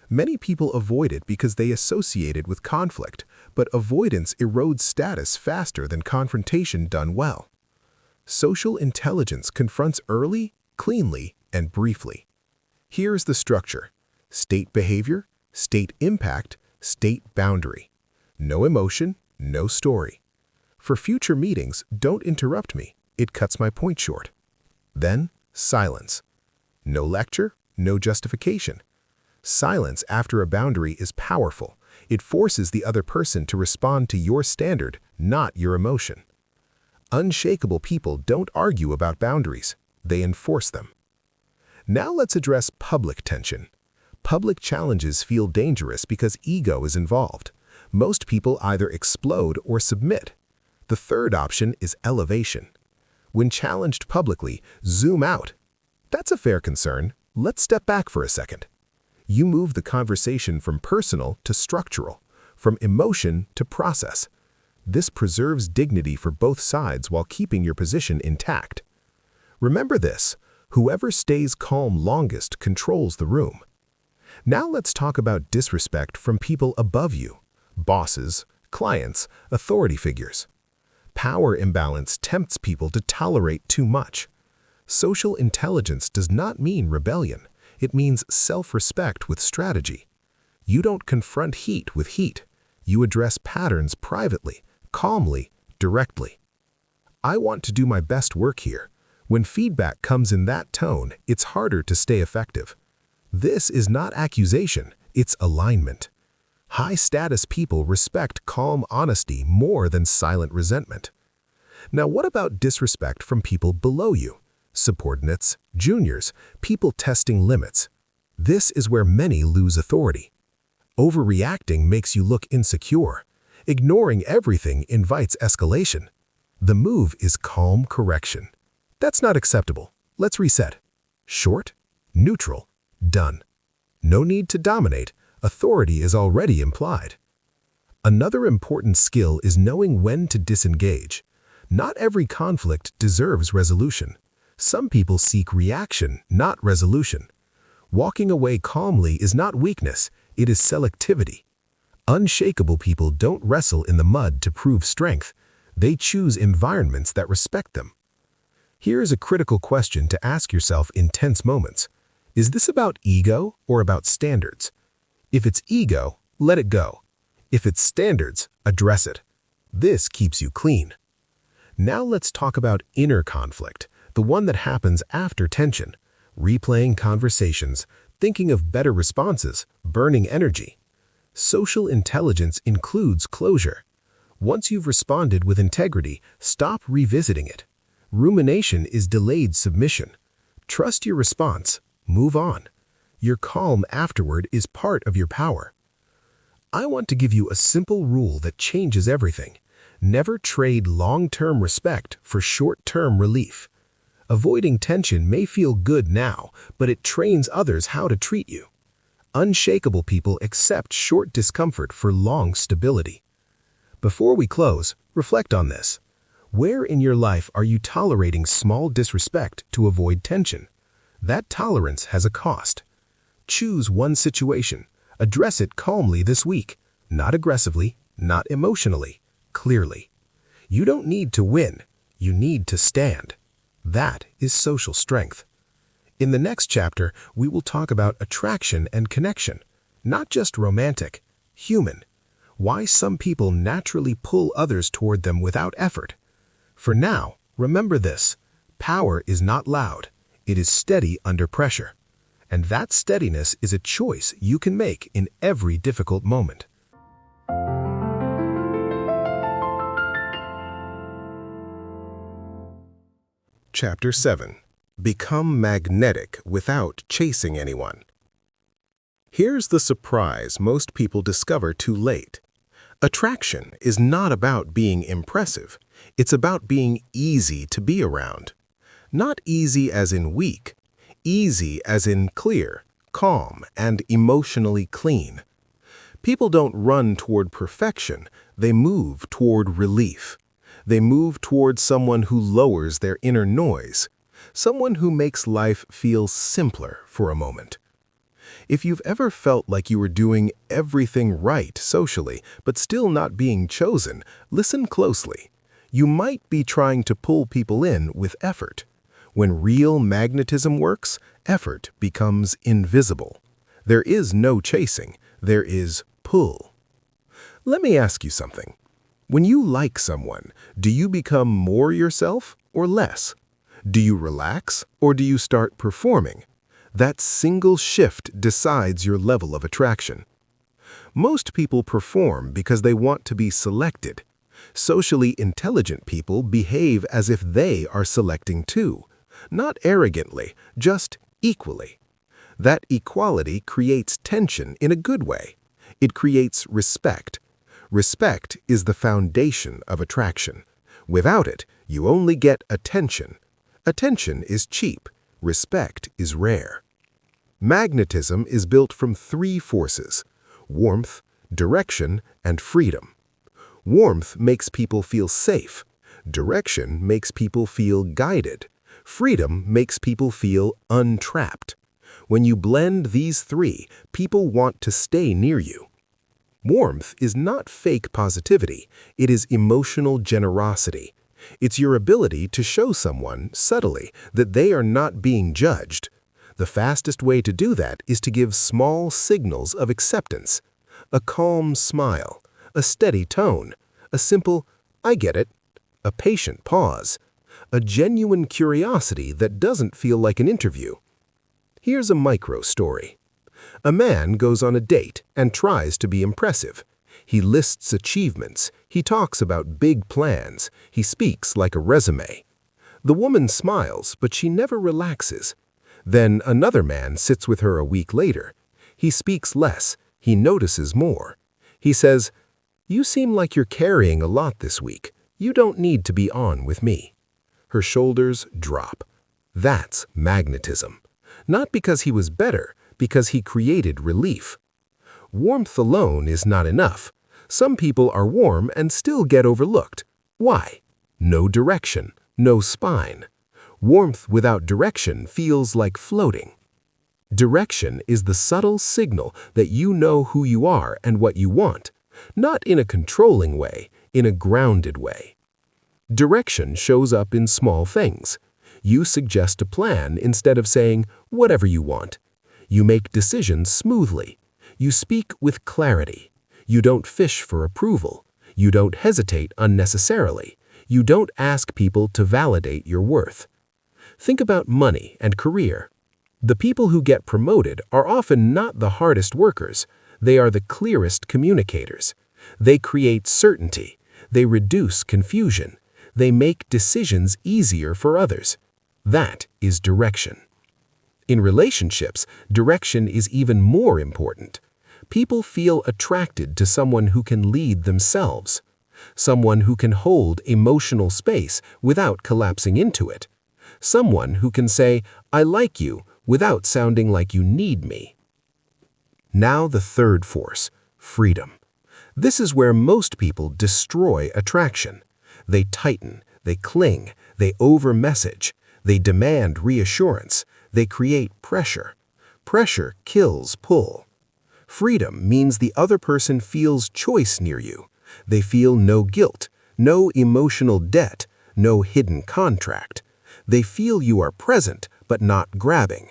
Many people avoid it because they associate it with conflict, but avoidance erodes status faster than confrontation done well. Social intelligence confronts early, cleanly, and briefly. Here's the structure: state behavior, state impact, state boundary. No emotion, no story. For future meetings, don't interrupt me. It cuts my point short. Then, silence. No lecture, no justification. Silence after a boundary is powerful. It forces the other person to respond to your standard, not your emotion. Unshakable people don't argue about boundaries. They enforce them. Now let's address public tension. Public challenges feel dangerous because ego is involved. Most people either explode or submit. The third option is elevation. When challenged publicly, zoom out. That's a fair concern. Let's step back for a second. You move the conversation from personal to structural, from emotion to process. This preserves dignity for both sides while keeping your position intact. Remember this: whoever stays calm longest controls the room. Now let's talk about disrespect from people above you: bosses, clients, authority figures. Power imbalance tempts people to tolerate too much. Social intelligence does not mean rebellion. It means self-respect with strategy. You don't confront heat with heat. You address patterns privately, calmly, directly. I want to do my best work here. When feedback comes in that tone, it's harder to stay effective. This is not accusation, it's alignment. High-status people respect calm honesty more than silent resentment. Now, what about disrespect from people below you? Subordinates, juniors, people testing limits. This is where many lose authority. Overreacting makes you look insecure. Ignoring everything invites escalation. The move is calm correction. That's not acceptable. Let's reset. Short, neutral, done. No need to dominate. Authority is already implied. Another important skill is knowing when to disengage. Not every conflict deserves resolution. Some people seek reaction, not resolution. Walking away calmly is not weakness, it is selectivity. Unshakable people don't wrestle in the mud to prove strength. They choose environments that respect them. Here is a critical question to ask yourself in tense moments. Is this about ego or about standards? If it's ego, let it go. If it's standards, address it. This keeps you clean. Now let's talk about inner conflict, the one that happens after tension. Replaying conversations, thinking of better responses, burning energy. Social intelligence includes closure. Once you've responded with integrity, stop revisiting it. Rumination is delayed submission. Trust your response. Move on. Your calm afterward is part of your power. I want to give you a simple rule that changes everything. Never trade long-term respect for short-term relief. Avoiding tension may feel good now, but it trains others how to treat you. Unshakable people accept short discomfort for long stability. Before we close, reflect on this. Where in your life are you tolerating small disrespect to avoid tension? That tolerance has a cost. Choose one situation. Address it calmly this week. Not aggressively, not emotionally, clearly. You don't need to win. You need to stand. That is social strength. In the next chapter, we will talk about attraction and connection, not just romantic, human. Why some people naturally pull others toward them without effort. For now, remember this: power is not loud, it is steady under pressure. And that steadiness is a choice you can make in every difficult moment. Chapter 7. Become magnetic without chasing anyone. Here's the surprise most people discover too late. Attraction is not about being impressive. It's about being easy to be around. Not easy as in weak, easy as in clear, calm, and emotionally clean. People don't run toward perfection, they move toward relief. They move toward someone who lowers their inner noise, someone who makes life feel simpler for a moment. If you've ever felt like you were doing everything right socially, but still not being chosen, listen closely. You might be trying to pull people in with effort. When real magnetism works, effort becomes invisible. There is no chasing, there is pull. Let me ask you something. When you like someone, do you become more yourself or less? Do you relax or do you start performing? That single shift decides your level of attraction. Most people perform because they want to be selected. Socially intelligent people behave as if they are selecting too. Not arrogantly, just equally. That equality creates tension in a good way. It creates respect. Respect is the foundation of attraction. Without it, you only get attention. Attention is cheap. Respect is rare. Magnetism is built from three forces: warmth, direction, and freedom. Warmth makes people feel safe. Direction makes people feel guided. Freedom makes people feel untrapped. When you blend these three, people want to stay near you. Warmth is not fake positivity, it is emotional generosity. It's your ability to show someone, subtly, that they are not being judged. The fastest way to do that is to give small signals of acceptance. A calm smile, a steady tone, a simple, "I get it," a patient pause, a genuine curiosity that doesn't feel like an interview. Here's a micro story. A man goes on a date and tries to be impressive. He lists achievements, he talks about big plans, he speaks like a resume. The woman smiles, but she never relaxes. Then another man sits with her a week later. He speaks less, he notices more. He says, "You seem like you're carrying a lot this week. You don't need to be on with me." Her shoulders drop. That's magnetism. Not because he was better, because he created relief. Warmth alone is not enough. Some people are warm and still get overlooked. Why? No direction, no spine. Warmth without direction feels like floating. Direction is the subtle signal that you know who you are and what you want, not in a controlling way, in a grounded way. Direction shows up in small things. You suggest a plan instead of saying, "whatever you want." You make decisions smoothly. You speak with clarity. You don't fish for approval. You don't hesitate unnecessarily. You don't ask people to validate your worth. Think about money and career. The people who get promoted are often not the hardest workers. They are the clearest communicators. They create certainty. They reduce confusion. They make decisions easier for others. That is direction. In relationships, direction is even more important. People feel attracted to someone who can lead themselves, someone who can hold emotional space without collapsing into it, someone who can say, "I like you," without sounding like you need me. Now the third force, freedom. This is where most people destroy attraction. They tighten, they cling, they over-message, they demand reassurance, they create pressure. Pressure kills pull. Freedom means the other person feels choice near you. They feel no guilt, no emotional debt, no hidden contract. They feel you are present, but not grabbing.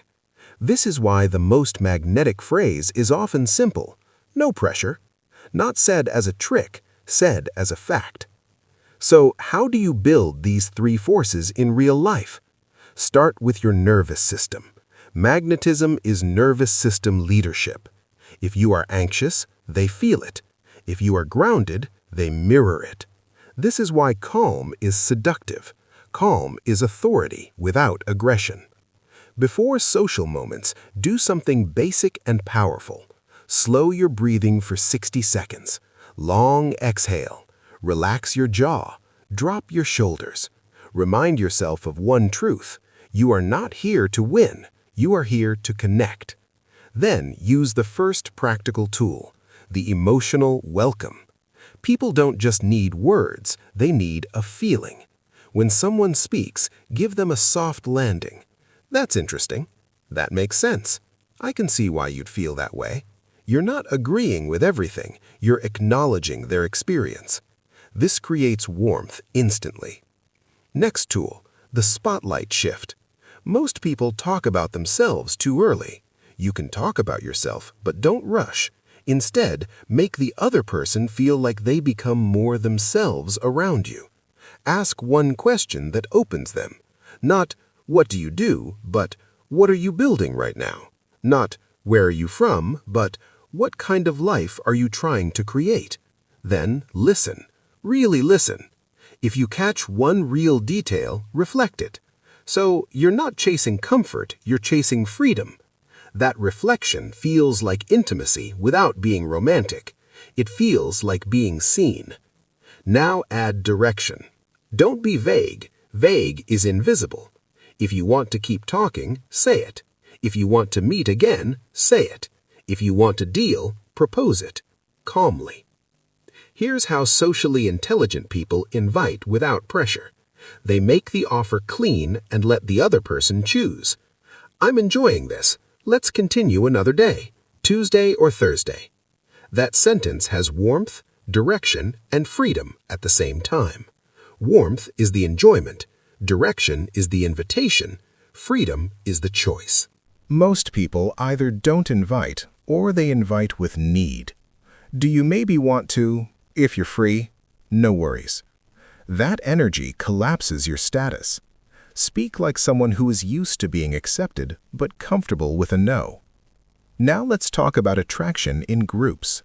This is why the most magnetic phrase is often simple, "no pressure," not said as a trick, said as a fact. So how do you build these three forces in real life? Start with your nervous system. Magnetism is nervous system leadership. If you are anxious, they feel it. If you are grounded, they mirror it. This is why calm is seductive. Calm is authority without aggression. Before social moments, do something basic and powerful. Slow your breathing for 60 seconds. Long exhale. Relax your jaw. Drop your shoulders. Remind yourself of one truth. You are not here to win. You are here to connect. Then use the first practical tool, the emotional welcome. People don't just need words, they need a feeling. When someone speaks, give them a soft landing. "That's interesting. That makes sense. I can see why you'd feel that way." You're not agreeing with everything, you're acknowledging their experience. This creates warmth instantly. Next tool, the spotlight shift. Most people talk about themselves too early. You can talk about yourself, but don't rush. Instead, make the other person feel like they become more themselves around you. Ask one question that opens them. Not, "What do you do?" but, "What are you building right now?" Not, "Where are you from?" but, "What kind of life are you trying to create?" Then listen. Really listen. If you catch one real detail, reflect it. So you're not chasing comfort, you're chasing freedom. That reflection feels like intimacy without being romantic. It feels like being seen. Now add direction. Don't be vague. Vague is invisible. If you want to keep talking, say it. If you want to meet again, say it. If you want to deal, propose it. Calmly. Here's how socially intelligent people invite without pressure. They make the offer clean and let the other person choose. "I'm enjoying this. Let's continue another day, Tuesday or Thursday." That sentence has warmth, direction, and freedom at the same time. Warmth is the enjoyment, direction is the invitation, freedom is the choice. Most people either don't invite or they invite with need. Do you maybe want to? If you're free, no worries. That energy collapses your status. Speak like someone who is used to being accepted but comfortable with a no. Now let's talk about attraction in groups.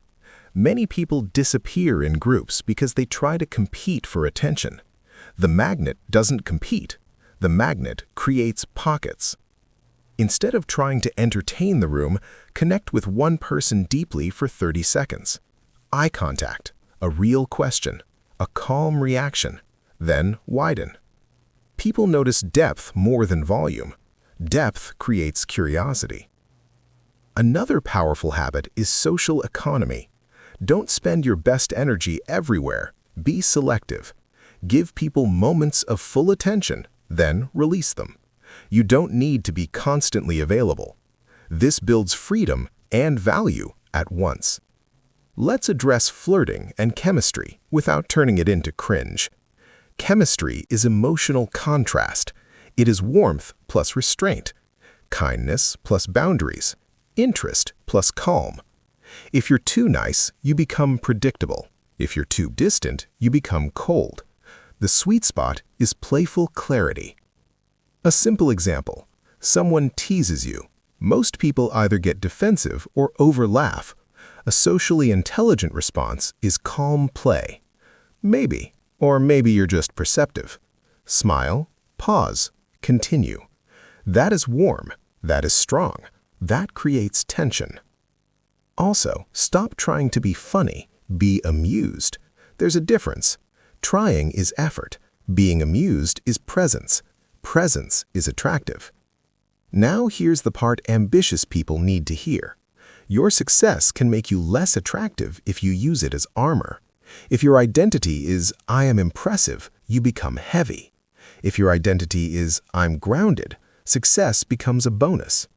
Many people disappear in groups because they try to compete for attention. The magnet doesn't compete. The magnet creates pockets. Instead of trying to entertain the room, connect with one person deeply for 30 seconds. Eye contact, a real question, a calm reaction, then widen. People notice depth more than volume. Depth creates curiosity. Another powerful habit is social economy. Don't spend your best energy everywhere. Be selective. Give people moments of full attention, then release them. You don't need to be constantly available. This builds freedom and value at once. Let's address flirting and chemistry without turning it into cringe. Chemistry is emotional contrast. It is warmth plus restraint, kindness plus boundaries, interest plus calm. If you're too nice, you become predictable. If you're too distant, you become cold. The sweet spot is playful clarity. A simple example. Someone teases you. Most people either get defensive or over-laugh. A socially intelligent response is calm play. Maybe, or maybe you're just perceptive. Smile, pause, continue. That is warm. That is strong. That creates tension. Also, stop trying to be funny. Be amused. There's a difference. Trying is effort. Being amused is presence. Presence is attractive. Now here's the part ambitious people need to hear. Your success can make you less attractive if you use it as armor. If your identity is, I am impressive, you become heavy. If your identity is, I'm grounded, success becomes a bonus.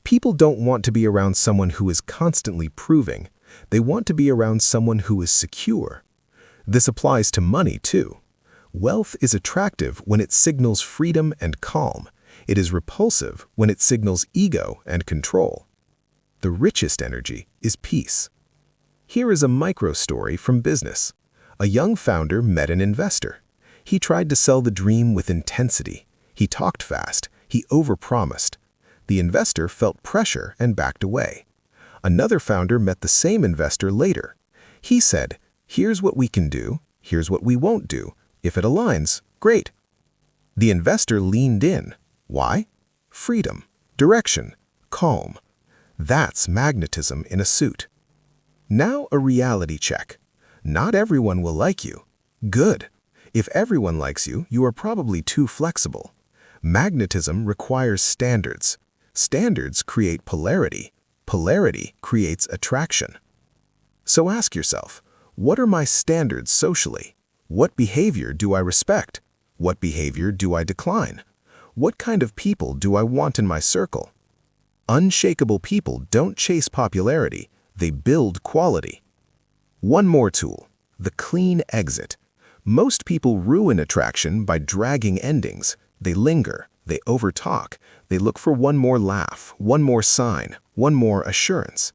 People don't want to be around someone who is constantly proving. They want to be around someone who is secure. This applies to money too. Wealth is attractive when it signals freedom and calm. It is repulsive when it signals ego and control. The richest energy is peace. Here is a micro story from business. A young founder met an investor. He tried to sell the dream with intensity. He talked fast. He overpromised. The investor felt pressure and backed away. Another founder met the same investor later. He said, here's what we can do. Here's what we won't do. If it aligns, great. The investor leaned in. Why? Freedom, direction, calm. That's magnetism in a suit. Now a reality check. Not everyone will like you. Good. If everyone likes you, you are probably too flexible. Magnetism requires standards. Standards create polarity. Polarity creates attraction. So ask yourself, what are my standards socially? What behavior do I respect? What behavior do I decline? What kind of people do I want in my circle? Unshakable people don't chase popularity, they build quality. One more tool, the clean exit. Most people ruin attraction by dragging endings. They linger, they overtalk, they look for one more laugh, one more sign, one more assurance.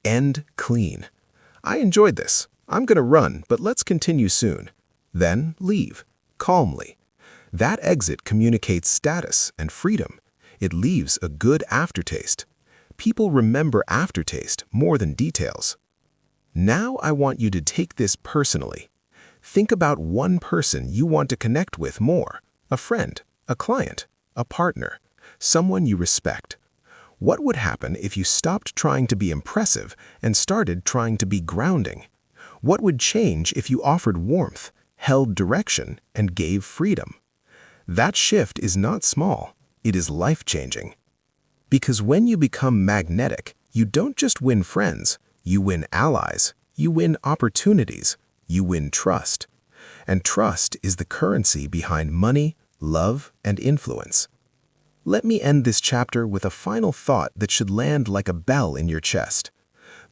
End clean. I enjoyed this. I'm gonna run, but let's continue soon. Then leave, calmly. That exit communicates status and freedom. It leaves a good aftertaste. People remember aftertaste more than details. Now I want you to take this personally. Think about one person you want to connect with more, a friend, a client, a partner, someone you respect. What would happen if you stopped trying to be impressive and started trying to be grounding? What would change if you offered warmth, held direction, and gave freedom? That shift is not small, it is life-changing. Because when you become magnetic, you don't just win friends, you win allies, you win opportunities, you win trust. And trust is the currency behind money, love, and influence. Let me end this chapter with a final thought that should land like a bell in your chest.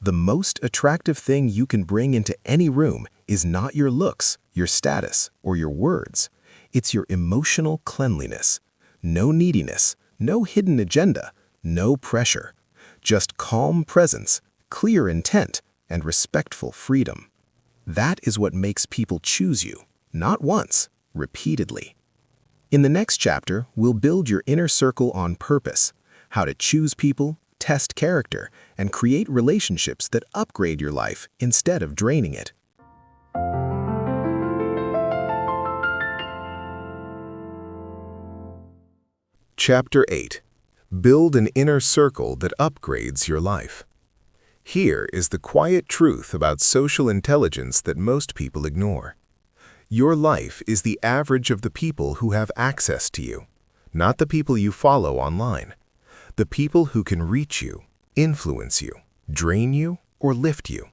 The most attractive thing you can bring into any room is not your looks, your status, or your words. It's your emotional cleanliness. No neediness, no hidden agenda, no pressure. Just calm presence, clear intent, and respectful freedom. That is what makes people choose you, not once, repeatedly. In the next chapter, we'll build your inner circle on purpose, how to choose people, test character, and create relationships that upgrade your life instead of draining it. Chapter 8. Build an inner circle that upgrades your life. Here is the quiet truth about social intelligence that most people ignore. Your life is the average of the people who have access to you, not the people you follow online. The people who can reach you, influence you, drain you, or lift you.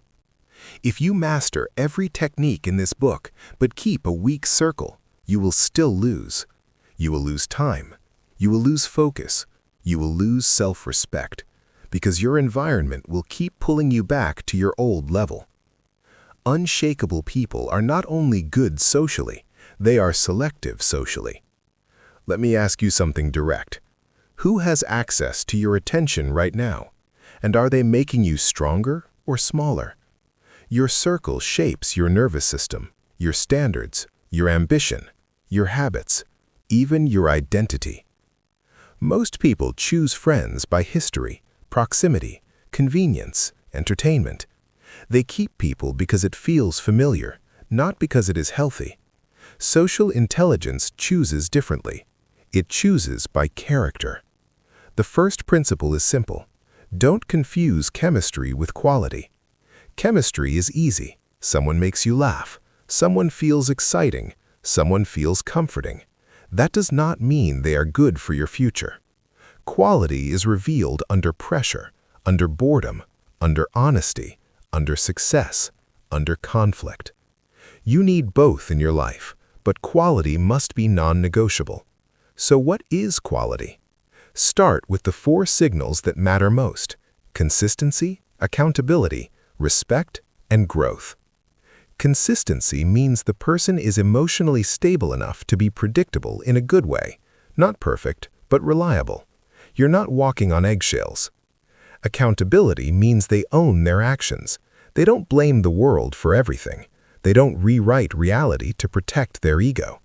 If you master every technique in this book but keep a weak circle, you will still lose. You will lose time. You will lose focus. You will lose self-respect, because your environment will keep pulling you back to your old level. Unshakable people are not only good socially, they are selective socially. Let me ask you something direct. Who has access to your attention right now? And are they making you stronger or smaller? Your circle shapes your nervous system, your standards, your ambition, your habits, even your identity. Most people choose friends by history, proximity, convenience, entertainment. They keep people because it feels familiar, not because it is healthy. Social intelligence chooses differently. It chooses by character. The first principle is simple. Don't confuse chemistry with quality. Chemistry is easy. Someone makes you laugh. Someone feels exciting. Someone feels comforting. That does not mean they are good for your future. Quality is revealed under pressure, under boredom, under honesty, under success, under conflict. You need both in your life, but quality must be non-negotiable. So what is quality? Start with the 4 signals that matter most: consistency, accountability, respect, and growth. Consistency means the person is emotionally stable enough to be predictable in a good way, not perfect, but reliable. You're not walking on eggshells. Accountability means they own their actions. They don't blame the world for everything. They don't rewrite reality to protect their ego.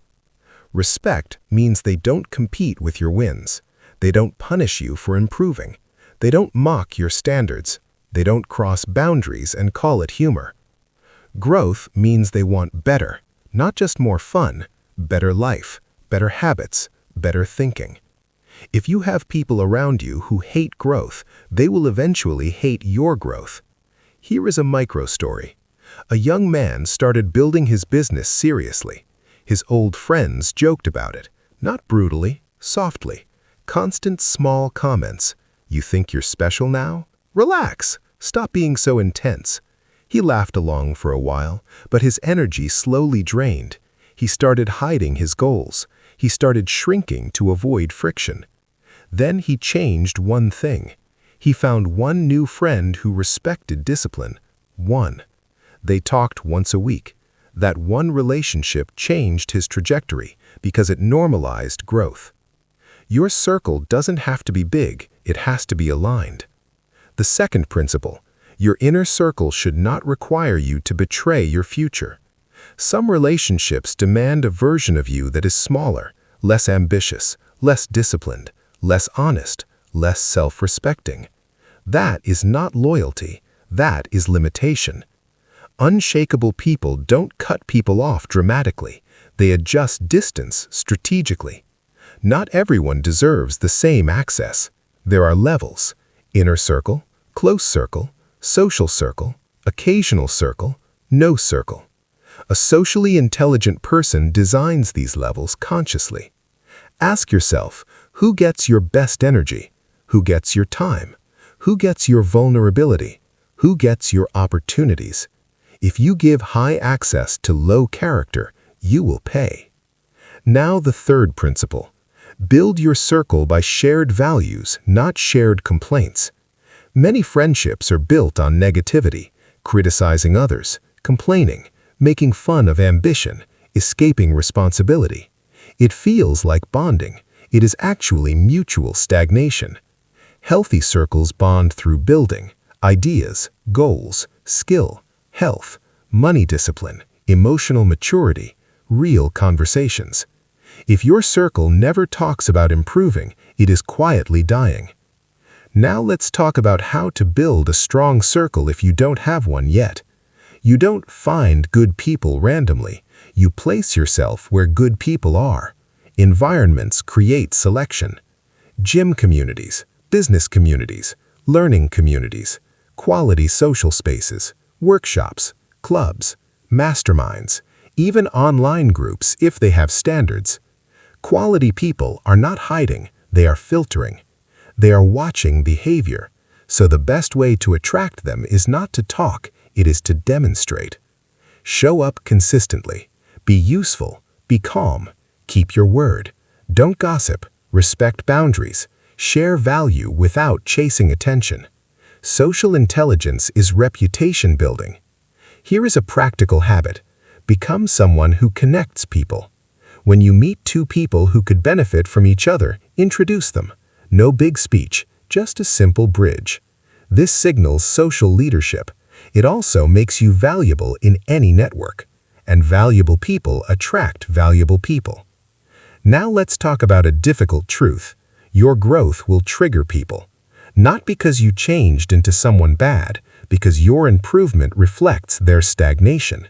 Respect means they don't compete with your wins. They don't punish you for improving. They don't mock your standards. They don't cross boundaries and call it humor. Growth means they want better, not just more fun, better life, better habits, better thinking. If you have people around you who hate growth, they will eventually hate your growth. Here is a micro story. A young man started building his business seriously. His old friends joked about it, not brutally, softly. Constant small comments. You think you're special now? Relax. Stop being so intense. He laughed along for a while, but his energy slowly drained. He started hiding his goals. He started shrinking to avoid friction. Then he changed one thing. He found one new friend who respected discipline. One. They talked once a week. That one relationship changed his trajectory because it normalized growth. Your circle doesn't have to be big, it has to be aligned. The second principle, your inner circle should not require you to betray your future. Some relationships demand a version of you that is smaller, less ambitious, less disciplined, less honest, less self-respecting. That is not loyalty, that is limitation. Unshakable people don't cut people off dramatically, they adjust distance strategically. Not everyone deserves the same access. There are levels: inner circle, close circle, social circle, occasional circle, no circle. A socially intelligent person designs these levels consciously. Ask yourself, who gets your best energy? Who gets your time? Who gets your vulnerability? Who gets your opportunities? If you give high access to low character, you will pay. Now the third principle. Build your circle by shared values, not shared complaints. Many friendships are built on negativity, criticizing others, complaining, making fun of ambition, escaping responsibility. It feels like bonding. It is actually mutual stagnation. Healthy circles bond through building, ideas, goals, skill, health, money discipline, emotional maturity, real conversations. If your circle never talks about improving, it is quietly dying. Now let's talk about how to build a strong circle if you don't have one yet. You don't find good people randomly. You place yourself where good people are. Environments create selection. Gym communities, business communities, learning communities, quality social spaces, workshops, clubs, masterminds, even online groups if they have standards. Quality people are not hiding, they are filtering. They are watching behavior, so the best way to attract them is not to talk, it is to demonstrate. Show up consistently. Be useful. Be calm. Keep your word. Don't gossip. Respect boundaries. Share value without chasing attention. Social intelligence is reputation building. Here is a practical habit. Become someone who connects people. When you meet two people who could benefit from each other, introduce them. No big speech, just a simple bridge. This signals social leadership. It also makes you valuable in any network. And valuable people attract valuable people. Now let's talk about a difficult truth. Your growth will trigger people. Not because you changed into someone bad, because your improvement reflects their stagnation.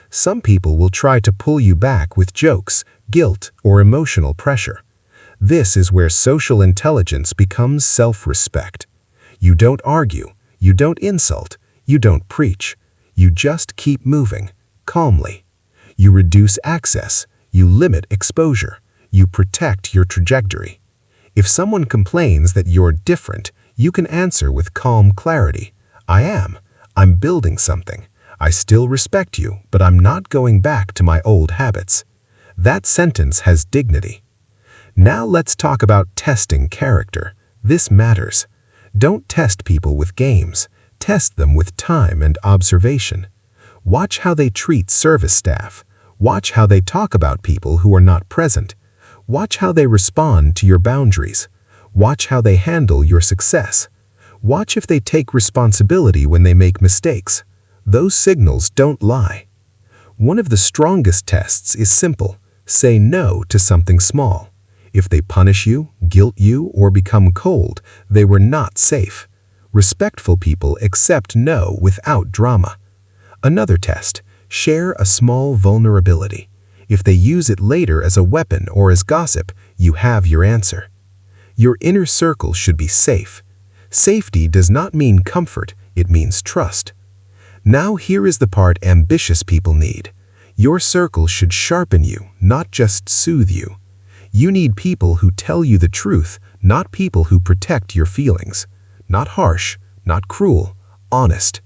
Some people will try to pull you back with jokes, guilt, or emotional pressure. This is where social intelligence becomes self-respect. You don't argue, you don't insult, you don't preach. You just keep moving, calmly. You reduce access, you limit exposure, you protect your trajectory. If someone complains that you're different, you can answer with calm clarity. I am. I'm building something. I still respect you, but I'm not going back to my old habits. That sentence has dignity. Now let's talk about testing character. This matters. Don't test people with games. Test them with time and observation. Watch how they treat service staff. Watch how they talk about people who are not present. Watch how they respond to your boundaries. Watch how they handle your success. Watch if they take responsibility when they make mistakes. Those signals don't lie. One of the strongest tests is simple. Say no to something small. If they punish you, guilt you, or become cold, they were not safe. Respectful people accept no without drama. Another test. Share a small vulnerability. If they use it later as a weapon or as gossip, you have your answer. Your inner circle should be safe. Safety does not mean comfort, it means trust. Now here is the part ambitious people need. Your circle should sharpen you, not just soothe you. You need people who tell you the truth, not people who protect your feelings. Not harsh, not cruel, honest.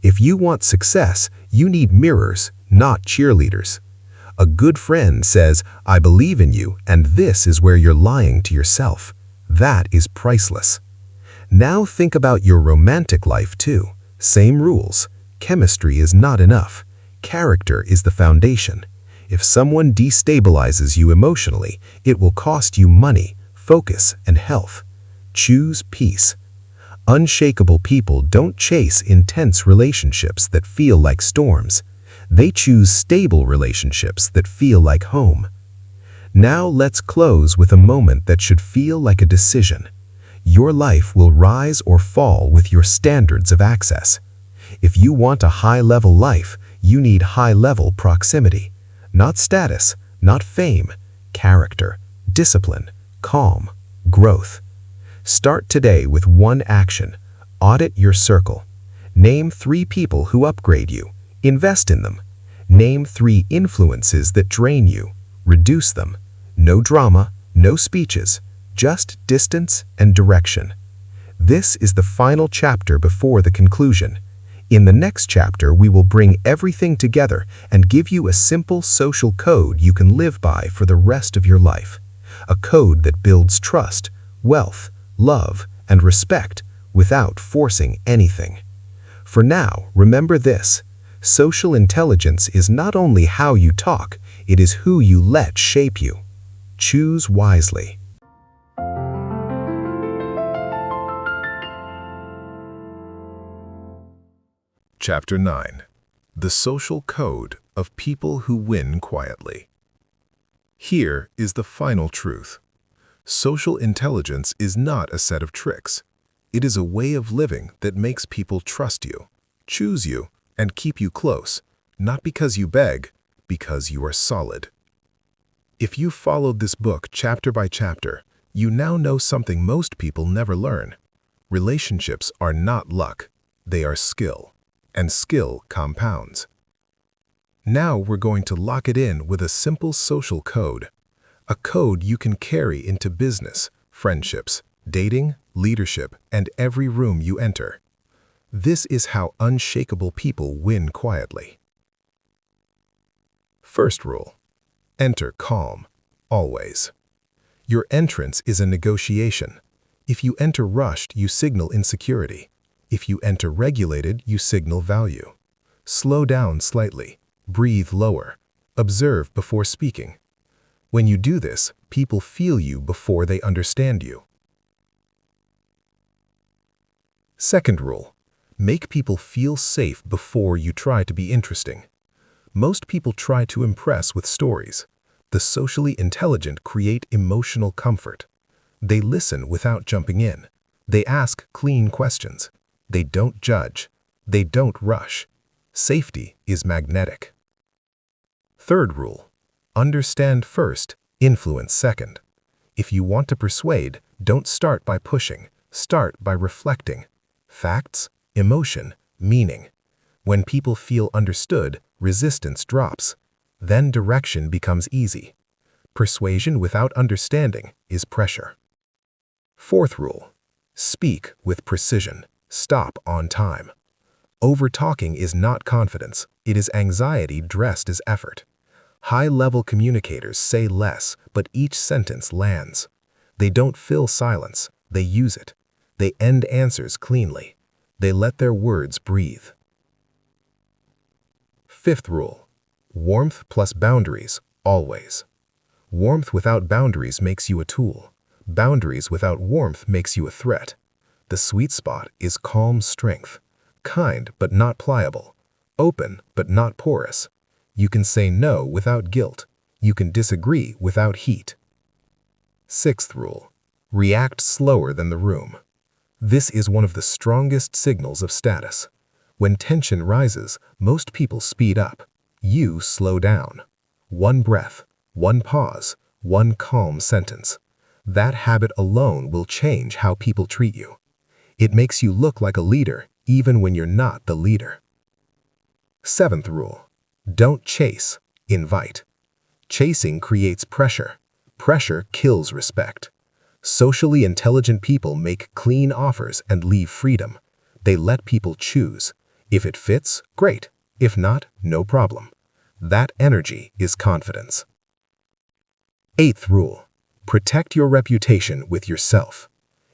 If you want success, you need mirrors, not cheerleaders. A good friend says, I believe in you, and this is where you're lying to yourself. That is priceless. Now think about your romantic life too. Same rules. Chemistry is not enough. Character is the foundation. If someone destabilizes you emotionally, it will cost you money, focus, and health. Choose peace. Unshakable people don't chase intense relationships that feel like storms. They choose stable relationships that feel like home. Now let's close with a moment that should feel like a decision. Your life will rise or fall with your standards of access. If you want a high-level life, you need high-level proximity. Not status, not fame, character, discipline, calm, growth. Start today with one action. Audit your circle. Name 3 people who upgrade you. Invest in them. Name 3 influences that drain you. Reduce them. No drama, no speeches, just distance and direction. This is the final chapter before the conclusion. In the next chapter, we will bring everything together and give you a simple social code you can live by for the rest of your life. A code that builds trust, wealth, love, and respect without forcing anything. For now, remember this. Social intelligence is not only how you talk, it is who you let shape you. Choose wisely. Chapter 9. The Social Code of People Who Win Quietly. Here is the final truth. Social intelligence is not a set of tricks. It is a way of living that makes people trust you, choose you, and keep you close, not because you beg, because you are solid. If you followed this book chapter by chapter, you now know something most people never learn. Relationships are not luck, they are skill, and skill compounds. Now we're going to lock it in with a simple social code, a code you can carry into business, friendships, dating, leadership, and every room you enter. This is how unshakable people win quietly. First rule: enter calm, always. Your entrance is a negotiation. If you enter rushed, you signal insecurity. If you enter regulated, you signal value. Slow down slightly, breathe lower, observe before speaking. When you do this, people feel you before they understand you. Second rule: make people feel safe before you try to be interesting. Most people try to impress with stories. The socially intelligent create emotional comfort. They listen without jumping in. They ask clean questions. They don't judge. They don't rush. Safety is magnetic. Third rule: understand first, influence second. If you want to persuade, don't start by pushing. Start by reflecting. Facts, emotion, meaning. When people feel understood, resistance drops. Then direction becomes easy. Persuasion without understanding is pressure. Fourth rule: speak with precision. Stop on time. Over-talking is not confidence. It is anxiety dressed as effort. High-level communicators say less, but each sentence lands. They don't fill silence. They use it. They end answers cleanly. They let their words breathe. Fifth rule: warmth plus boundaries, always. Warmth without boundaries makes you a tool. Boundaries without warmth makes you a threat. The sweet spot is calm strength, kind but not pliable, open but not porous. You can say no without guilt. You can disagree without heat. Sixth rule: react slower than the room. This is one of the strongest signals of status. When tension rises, most people speed up. You slow down. One breath, one pause, one calm sentence. That habit alone will change how people treat you. It makes you look like a leader, even when you're not the leader. Seventh rule: don't chase, invite. Chasing creates pressure. Pressure kills respect. Socially intelligent people make clean offers and leave freedom. They let people choose. If it fits, great. If not, no problem. That energy is confidence. Eighth rule: protect your reputation with yourself.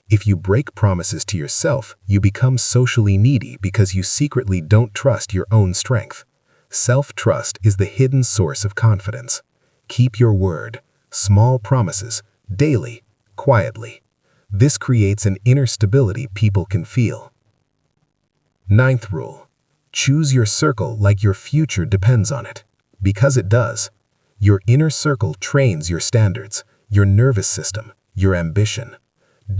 If you break promises to yourself, you become socially needy because you secretly don't trust your own strength. Self-trust is the hidden source of confidence. Keep your word. Small promises, daily, quietly. This creates an inner stability people can feel. Ninth rule: choose your circle like your future depends on it. Because it does. Your inner circle trains your standards, your nervous system, your ambition.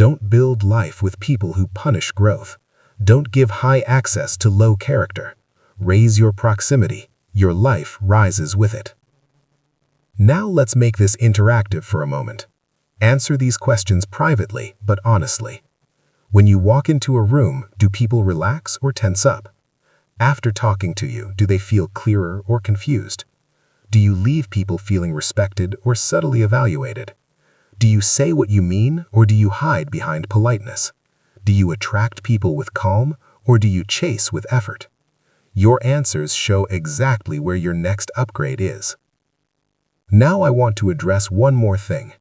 Don't build life with people who punish growth. Don't give high access to low character. Raise your proximity. Your life rises with it. Now let's make this interactive for a moment. Answer these questions privately but honestly. When you walk into a room, do people relax or tense up? After talking to you, do they feel clearer or confused? Do you leave people feeling respected or subtly evaluated? Do you say what you mean or do you hide behind politeness? Do you attract people with calm or do you chase with effort? Your answers show exactly where your next upgrade is. Now I want to address one more thing.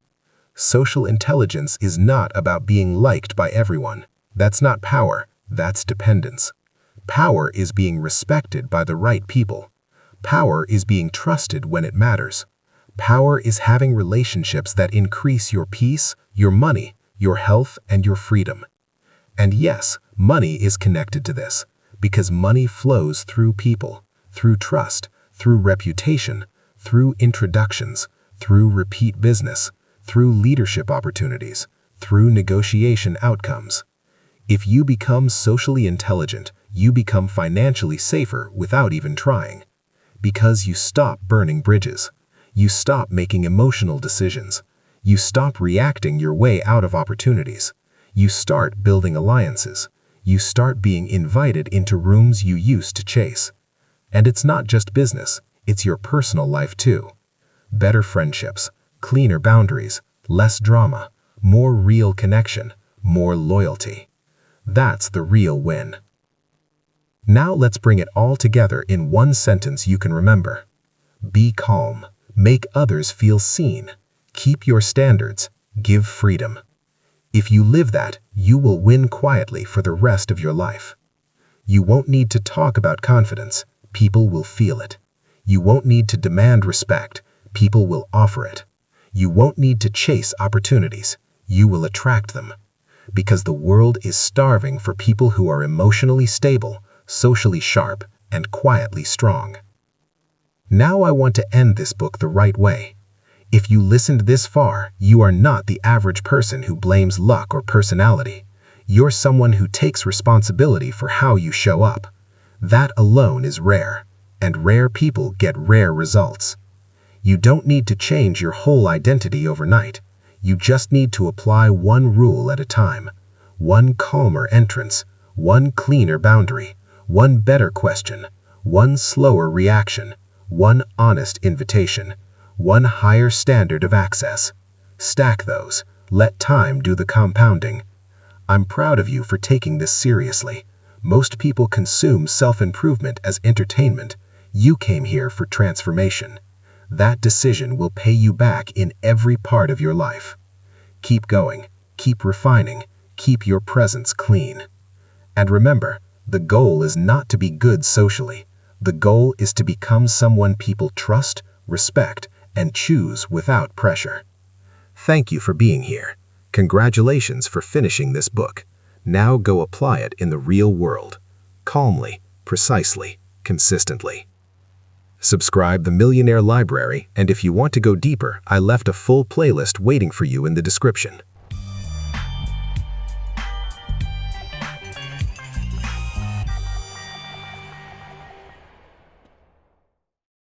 Social intelligence is not about being liked by everyone. That's not power, that's dependence. Power is being respected by the right people. Power is being trusted when it matters. Power is having relationships that increase your peace, your money, your health, and your freedom. And yes, money is connected to this, because money flows through people, through trust, through reputation, through introductions, through repeat business, through leadership opportunities, through negotiation outcomes. If you become socially intelligent, you become financially safer without even trying. Because you stop burning bridges. You stop making emotional decisions. You stop reacting your way out of opportunities. You start building alliances. You start being invited into rooms you used to chase. And it's not just business, it's your personal life too. Better friendships, cleaner boundaries, less drama, more real connection, more loyalty. That's the real win. Now let's bring it all together in one sentence you can remember. Be calm. Make others feel seen. Keep your standards. Give freedom. If you live that, you will win quietly for the rest of your life. You won't need to talk about confidence. People will feel it. You won't need to demand respect. People will offer it. You won't need to chase opportunities. You will attract them. Because the world is starving for people who are emotionally stable, socially sharp, and quietly strong. Now I want to end this book the right way. If you listened this far, you are not the average person who blames luck or personality. You're someone who takes responsibility for how you show up. That alone is rare, and rare people get rare results. You don't need to change your whole identity overnight. You just need to apply one rule at a time. One calmer entrance, one cleaner boundary, one better question, one slower reaction, one honest invitation, one higher standard of access. Stack those. Let time do the compounding. I'm proud of you for taking this seriously. Most people consume self-improvement as entertainment. You came here for transformation. That decision will pay you back in every part of your life. Keep going, keep refining, keep your presence clean. And remember, the goal is not to be good socially. The goal is to become someone people trust, respect, and choose without pressure. Thank you for being here. Congratulations for finishing this book. Now go apply it in the real world. Calmly, precisely, consistently. Subscribe the Millionaire Library, and if you want to go deeper, I left a full playlist waiting for you in the description.